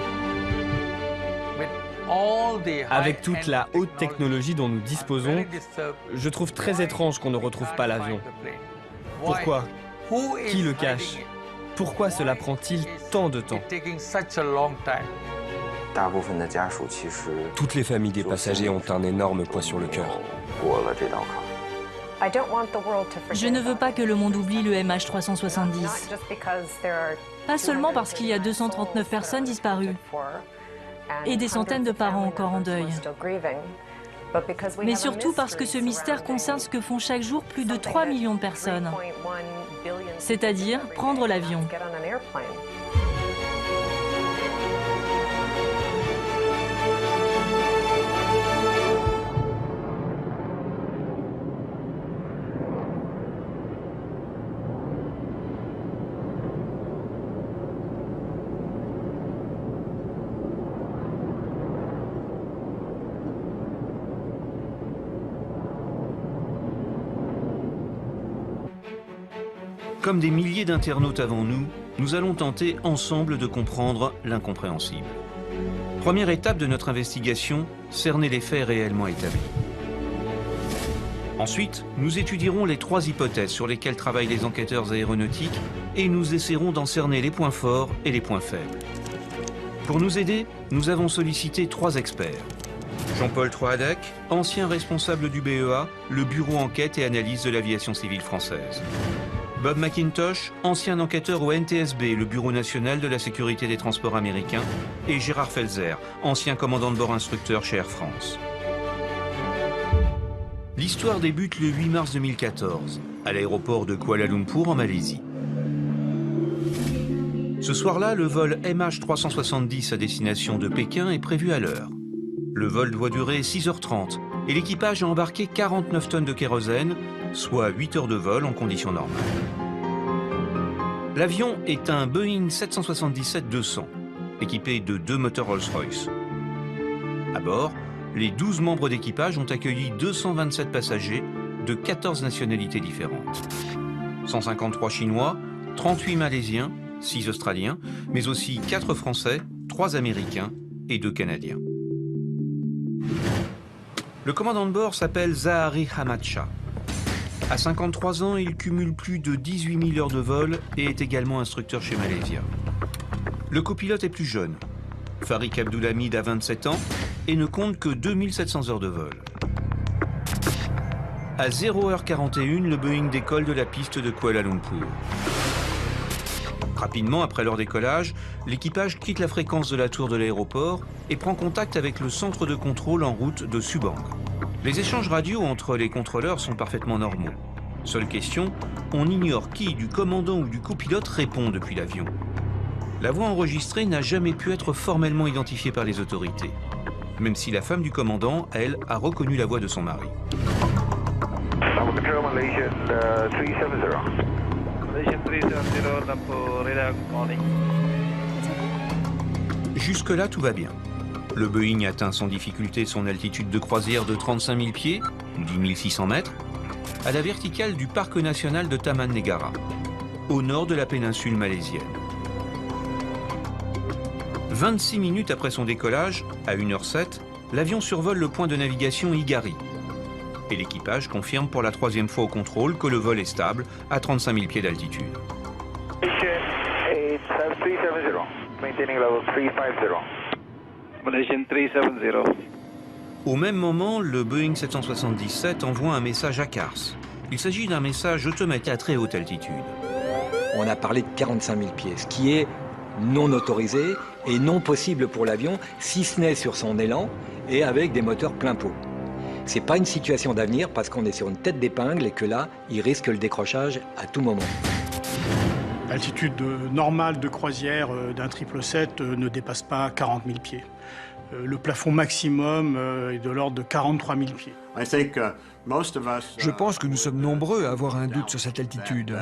Avec toute la haute technologie dont nous disposons, je trouve très étrange qu'on ne retrouve pas l'avion. Pourquoi? Qui le cache? Pourquoi cela prend-il tant de temps? Toutes les familles des passagers ont un énorme poids sur le cœur. Je ne veux pas que le monde oublie le MH370. Pas seulement parce qu'il y a 239 personnes disparues et des centaines de parents encore en deuil, mais surtout parce que ce mystère concerne ce que font chaque jour plus de 3 millions de personnes, c'est-à-dire prendre l'avion. Comme des milliers d'internautes avant nous, nous allons tenter ensemble de comprendre l'incompréhensible. Première étape de notre investigation, cerner les faits réellement établis. Ensuite, nous étudierons les 3 hypothèses sur lesquelles travaillent les enquêteurs aéronautiques et nous essaierons d'en cerner les points forts et les points faibles. Pour nous aider, nous avons sollicité 3 experts. Jean-Paul Troadac, ancien responsable du BEA, le Bureau Enquête et Analyse de l'Aviation Civile Française. Bob McIntosh, ancien enquêteur au NTSB, le Bureau national de la sécurité des transports américains, et Gérard Felzer, ancien commandant de bord instructeur chez Air France. L'histoire débute le 8 mars 2014, à l'aéroport de Kuala Lumpur en Malaisie. Ce soir-là, le vol MH370 à destination de Pékin est prévu à l'heure. Le vol doit durer 6h30 et l'équipage a embarqué 49 tonnes de kérosène, soit 8 heures de vol en conditions normales. L'avion est un Boeing 777-200, équipé de 2 moteurs Rolls-Royce. À bord, les 12 membres d'équipage ont accueilli 227 passagers de 14 nationalités différentes. 153 Chinois, 38 Malaisiens, 6 Australiens, mais aussi 4 Français, 3 Américains et 2 Canadiens. Le commandant de bord s'appelle Zahari Hamad Shah. À 53 ans, il cumule plus de 18 000 heures de vol et est également instructeur chez Malaysia. Le copilote est plus jeune. Farik Abdulhamid a 27 ans et ne compte que 2700 heures de vol. À 0h41, le Boeing décolle de la piste de Kuala Lumpur. Rapidement après leur décollage, l'équipage quitte la fréquence de la tour de l'aéroport et prend contact avec le centre de contrôle en route de Subang. Les échanges radio entre les contrôleurs sont parfaitement normaux. Seule question, on ignore qui, du commandant ou du copilote, répond depuis l'avion. La voix enregistrée n'a jamais pu être formellement identifiée par les autorités, même si la femme du commandant, elle, a reconnu la voix de son mari. Jusque-là, tout va bien. Le Boeing atteint sans difficulté son altitude de croisière de 35 000 pieds, ou 10 600 mètres, à la verticale du parc national de Taman Negara, au nord de la péninsule malaisienne. 26 minutes après son décollage, à 1h07, l'avion survole le point de navigation Igari. Et l'équipage confirme pour la 3e fois au contrôle que le vol est stable à 35 000 pieds d'altitude. Au même moment, le Boeing 777 envoie un message à Kars. Il s'agit d'un message automatique à très haute altitude. On a parlé de 45 000 pieds, ce qui est non autorisé et non possible pour l'avion, si ce n'est sur son élan et avec des moteurs plein pot. C'est pas une situation d'avenir parce qu'on est sur une tête d'épingle et que là, il risque le décrochage à tout moment. L'altitude normale de croisière d'un 777 ne dépasse pas 40 000 pieds. Le plafond maximum est de l'ordre de 43 000 pieds. Je pense que nous sommes nombreux à avoir un doute sur cette altitude.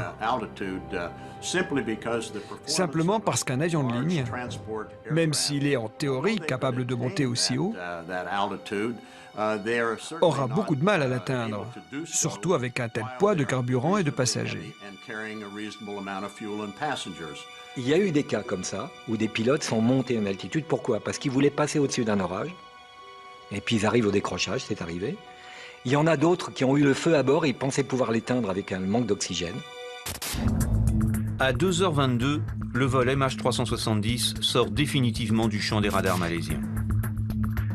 Simplement parce qu'un avion de ligne, même s'il est en théorie capable de monter aussi haut, aura beaucoup de mal à l'atteindre, surtout avec un tel poids de carburant et de passagers. Il y a eu des cas comme ça, où des pilotes sont montés en altitude. Pourquoi? Parce qu'ils voulaient passer au-dessus d'un orage, et puis ils arrivent au décrochage, c'est arrivé. Il y en a d'autres qui ont eu le feu à bord et ils pensaient pouvoir l'éteindre avec un manque d'oxygène. À 2h22, le vol MH370 sort définitivement du champ des radars malaisiens.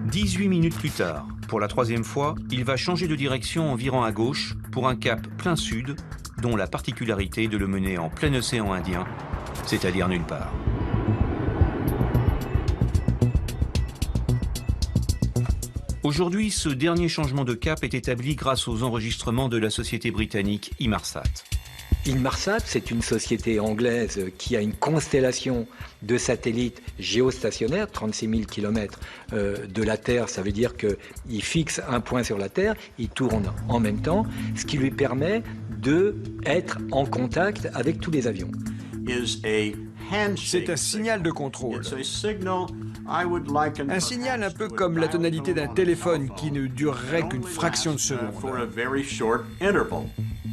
18 minutes plus tard, pour la 3e fois, il va changer de direction en virant à gauche pour un cap plein sud, dont la particularité de le mener en plein océan Indien, c'est-à-dire nulle part. Aujourd'hui, ce dernier changement de cap est établi grâce aux enregistrements de la société britannique Inmarsat. Inmarsat, c'est une société anglaise qui a une constellation de satellites géostationnaires, 36 000 km de la Terre. Ça veut dire qu'il fixe un point sur la Terre, il tourne en même temps, ce qui lui permet d'être en contact avec tous les avions. C'est un signal de contrôle. Un signal un peu comme la tonalité d'un téléphone qui ne durerait qu'une fraction de seconde.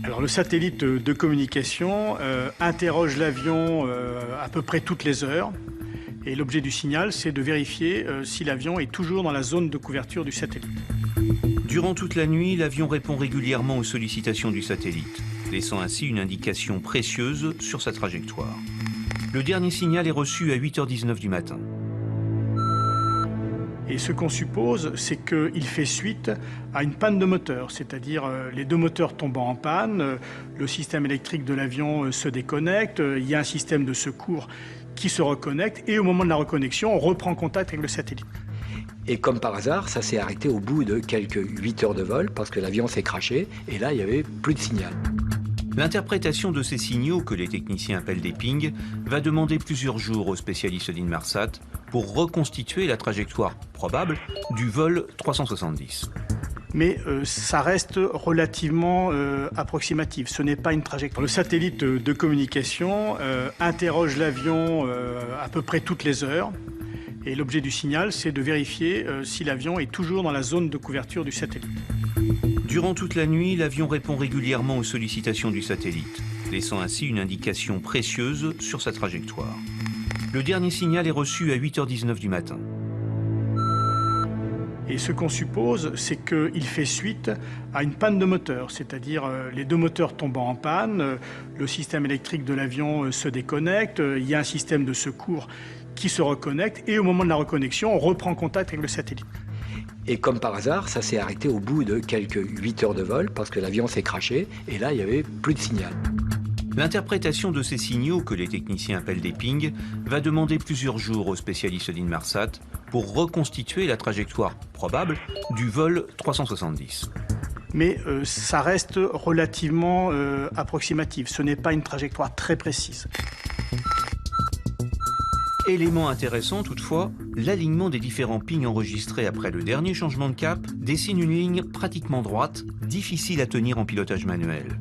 Alors le satellite de communication interroge l'avion à peu près toutes les heures. Et l'objet du signal, c'est de vérifier si l'avion est toujours dans la zone de couverture du satellite. Durant toute la nuit, l'avion répond régulièrement aux sollicitations du satellite, laissant ainsi une indication précieuse sur sa trajectoire. Le dernier signal est reçu à 8h19 du matin. Et ce qu'on suppose, c'est qu'il fait suite à une panne de moteur, c'est-à-dire les deux moteurs tombant en panne, le système électrique de l'avion se déconnecte, il y a un système de secours qui se reconnecte et au moment de la reconnexion, on reprend contact avec le satellite. Et comme par hasard, ça s'est arrêté au bout de quelques 8 heures de vol parce que l'avion s'est crashé et là, il n'y avait plus de signal. L'interprétation de ces signaux, que les techniciens appellent des pings, va demander plusieurs jours aux spécialistes d'Inmarsat pour reconstituer la trajectoire probable du vol 370. Mais ça reste relativement approximatif. Ce n'est pas une trajectoire. Le satellite de communication interroge l'avion à peu près toutes les heures. Et l'objet du signal, c'est de vérifier si l'avion est toujours dans la zone de couverture du satellite. Durant toute la nuit, l'avion répond régulièrement aux sollicitations du satellite, laissant ainsi une indication précieuse sur sa trajectoire. Le dernier signal est reçu à 8h19 du matin. Et ce qu'on suppose, c'est qu'il fait suite à une panne de moteur, c'est-à-dire les deux moteurs tombant en panne, le système électrique de l'avion se déconnecte, il y a un système de secours qui se reconnecte et au moment de la reconnexion, on reprend contact avec le satellite. Et comme par hasard, ça s'est arrêté au bout de quelques 8 heures de vol parce que l'avion s'est crashé et là, il n'y avait plus de signal. L'interprétation de ces signaux, que les techniciens appellent des pings, va demander plusieurs jours aux spécialistes d'Inmarsat pour reconstituer la trajectoire probable du vol 370. Mais ça reste relativement approximatif. Ce n'est pas une trajectoire très précise. Élément intéressant toutefois, l'alignement des différents pings enregistrés après le dernier changement de cap dessine une ligne pratiquement droite, difficile à tenir en pilotage manuel.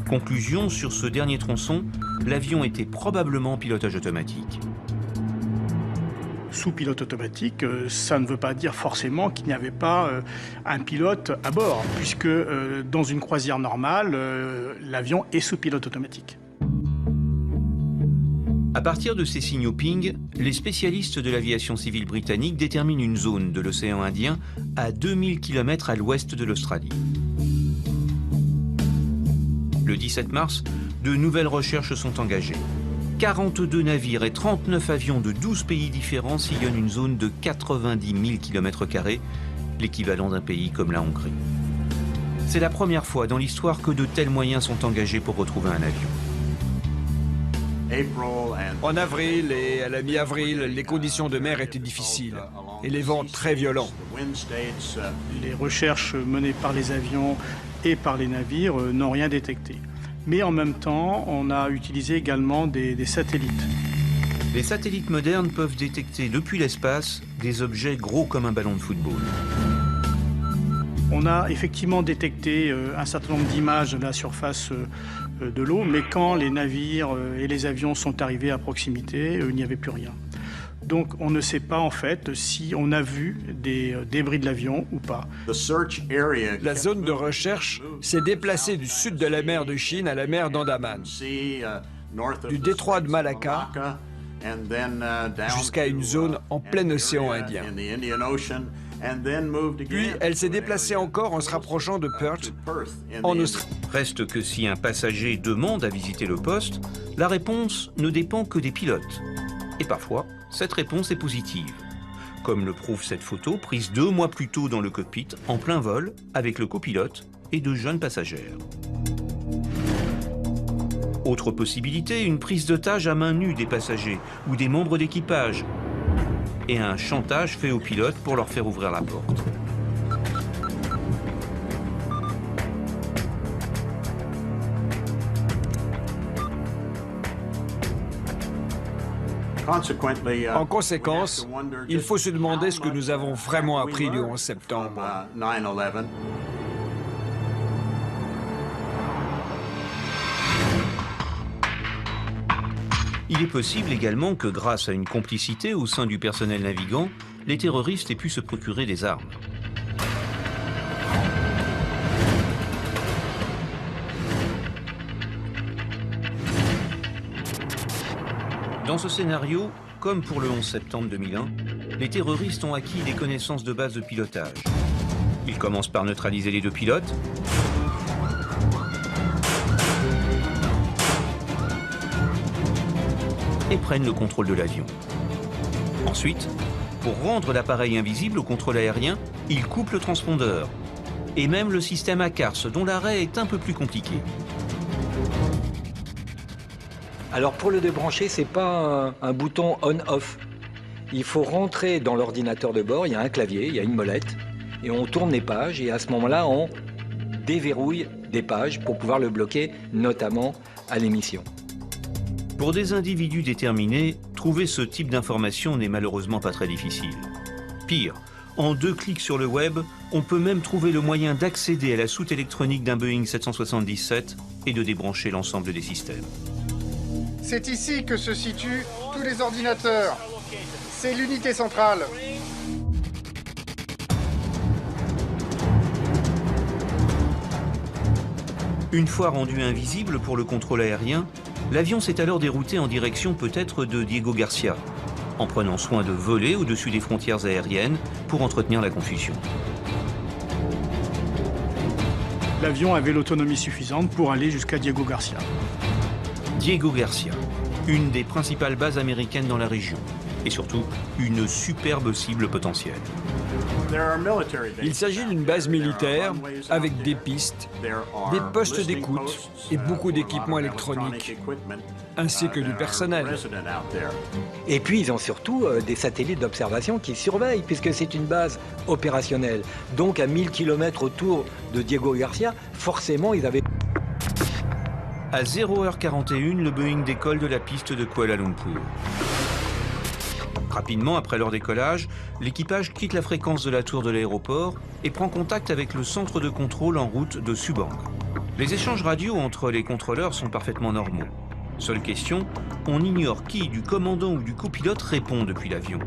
Conclusion, sur ce dernier tronçon, l'avion était probablement en pilotage automatique. Sous pilote automatique, ça ne veut pas dire forcément qu'il n'y avait pas un pilote à bord, puisque dans une croisière normale, l'avion est sous pilote automatique. À partir de ces signaux ping, les spécialistes de l'aviation civile britannique déterminent une zone de l'océan Indien à 2000 km à l'ouest de l'Australie. Le 17 mars, de nouvelles recherches sont engagées. 42 navires et 39 avions de 12 pays différents sillonnent une zone de 90 000 km², l'équivalent d'un pays comme la Hongrie. C'est la première fois dans l'histoire que de tels moyens sont engagés pour retrouver un avion. En avril et à la mi-avril, les conditions de mer étaient difficiles et les vents très violents. Les recherches menées par les avions et par les navires n'ont rien détecté. Mais en même temps, on a utilisé également des satellites. Les satellites modernes peuvent détecter depuis l'espace des objets gros comme un ballon de football. On a effectivement détecté un certain nombre d'images de la surface de l'eau, mais quand les navires et les avions sont arrivés à proximité, il n'y avait plus rien. Donc on ne sait pas en fait si on a vu des débris de l'avion ou pas. La zone de recherche s'est déplacée du sud de la mer de Chine à la mer d'Andaman, du détroit de Malacca jusqu'à une zone en plein océan Indien. Puis elle s'est déplacée encore en se rapprochant de Perth, en Australie. Reste que si un passager demande à visiter le poste, la réponse ne dépend que des pilotes. Et parfois, cette réponse est positive. Comme le prouve cette photo prise 2 mois plus tôt dans le cockpit, en plein vol, avec le copilote et de jeunes passagères. Autre possibilité, une prise d'otage à main nue des passagers ou des membres d'équipage et un chantage fait aux pilotes pour leur faire ouvrir la porte. En conséquence, il faut se demander ce que nous avons vraiment appris du 11 septembre. Il est possible également que grâce à une complicité au sein du personnel navigant, les terroristes aient pu se procurer des armes. Dans ce scénario, comme pour le 11 septembre 2001, les terroristes ont acquis des connaissances de base de pilotage. Ils commencent par neutraliser les deux pilotes, et prennent le contrôle de l'avion. Ensuite, pour rendre l'appareil invisible au contrôle aérien, il coupe le transpondeur. Et même le système ACARS, dont l'arrêt est un peu plus compliqué. Alors pour le débrancher, c'est pas un bouton on-off. Il faut rentrer dans l'ordinateur de bord, il y a un clavier, il y a une molette, et on tourne les pages, et à ce moment-là, on déverrouille des pages pour pouvoir le bloquer, notamment à l'émission. Pour des individus déterminés, trouver ce type d'information n'est malheureusement pas très difficile. Pire, en 2 clics sur le web, on peut même trouver le moyen d'accéder à la soute électronique d'un Boeing 777 et de débrancher l'ensemble des systèmes. C'est ici que se situent tous les ordinateurs. C'est l'unité centrale. Une fois rendu invisible pour le contrôle aérien, l'avion s'est alors dérouté en direction peut-être de Diego Garcia, en prenant soin de voler au-dessus des frontières aériennes pour entretenir la confusion. L'avion avait l'autonomie suffisante pour aller jusqu'à Diego Garcia. Diego Garcia, une des principales bases américaines dans la région, et surtout une superbe cible potentielle. Il s'agit d'une base militaire avec des pistes, des postes d'écoute et beaucoup d'équipements électroniques, ainsi que du personnel. Et puis ils ont surtout des satellites d'observation qui surveillent, puisque c'est une base opérationnelle. Donc à 1000 km autour de Diego Garcia, forcément ils avaient... À 0h41, le Boeing décolle de la piste de Kuala Lumpur. Rapidement après leur décollage, l'équipage quitte la fréquence de la tour de l'aéroport et prend contact avec le centre de contrôle en route de Subang. Les échanges radio entre les contrôleurs sont parfaitement normaux. Seule question, on ignore qui, du commandant ou du copilote, répond depuis l'avion.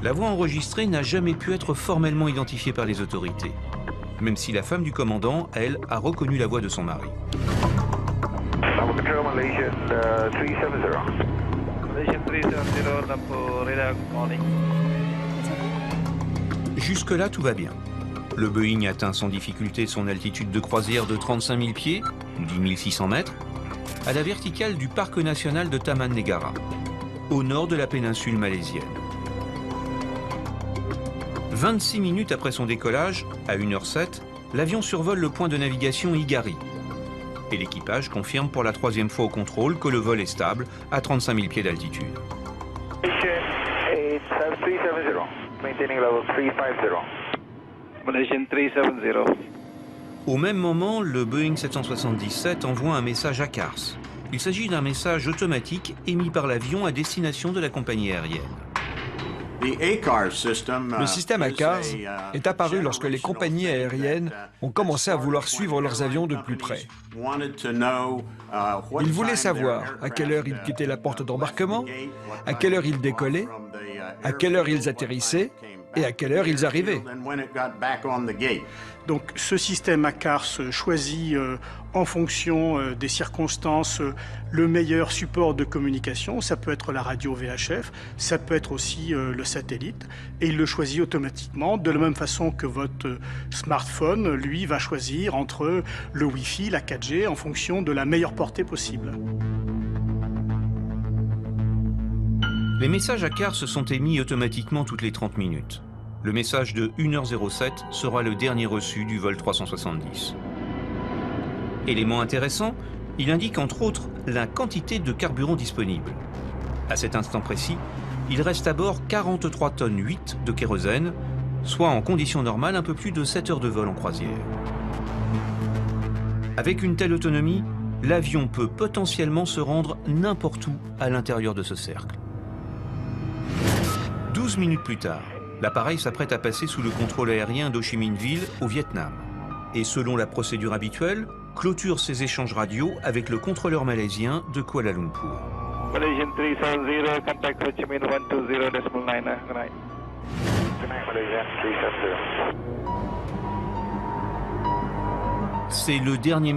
La voix enregistrée n'a jamais pu être formellement identifiée par les autorités, même si la femme du commandant, elle, a reconnu la voix de son mari. Jusque-là, tout va bien. Le Boeing atteint sans difficulté son altitude de croisière de 35 000 pieds, ou 10 600 mètres, à la verticale du parc national de Taman Negara, au nord de la péninsule malaisienne. 26 minutes après son décollage, à 1h07, l'avion survole le point de navigation Igari. Et l'équipage confirme pour la 3e fois au contrôle que le vol est stable à 35 000 pieds d'altitude. Au même moment, le Boeing 777 envoie un message à CARS. Il s'agit d'un message automatique émis par l'avion à destination de la compagnie aérienne. Le système ACARS est apparu lorsque les compagnies aériennes ont commencé à vouloir suivre leurs avions de plus près. Ils voulaient savoir à quelle heure ils quittaient la porte d'embarquement, à quelle heure ils décollaient, à quelle heure ils atterrissaient et à quelle heure ils arrivaient. Donc ce système ACARS choisit en fonction des circonstances le meilleur support de communication. Ça peut être la radio VHF, ça peut être aussi le satellite. Et il le choisit automatiquement, de la même façon que votre smartphone, lui, va choisir entre le Wi-Fi, la 4G, en fonction de la meilleure portée possible. Les messages ACARS sont émis automatiquement toutes les 30 minutes. Le message de 1h07 sera le dernier reçu du vol 370. Élément intéressant, il indique entre autres la quantité de carburant disponible. À cet instant précis, il reste à bord 43 tonnes 8 de kérosène, soit en conditions normales un peu plus de 7 heures de vol en croisière. Avec une telle autonomie, l'avion peut potentiellement se rendre n'importe où à l'intérieur de ce cercle. 12 minutes plus tard, l'appareil s'apprête à passer sous le contrôle aérien d'Ho Chi Minh Ville au Vietnam. Et selon la procédure habituelle, clôture ses échanges radio avec le contrôleur malaisien de Kuala Lumpur. Malaysian 370, contact Ho Chi Minh 120.9. Good night, Malaysian 370. C'est le dernier message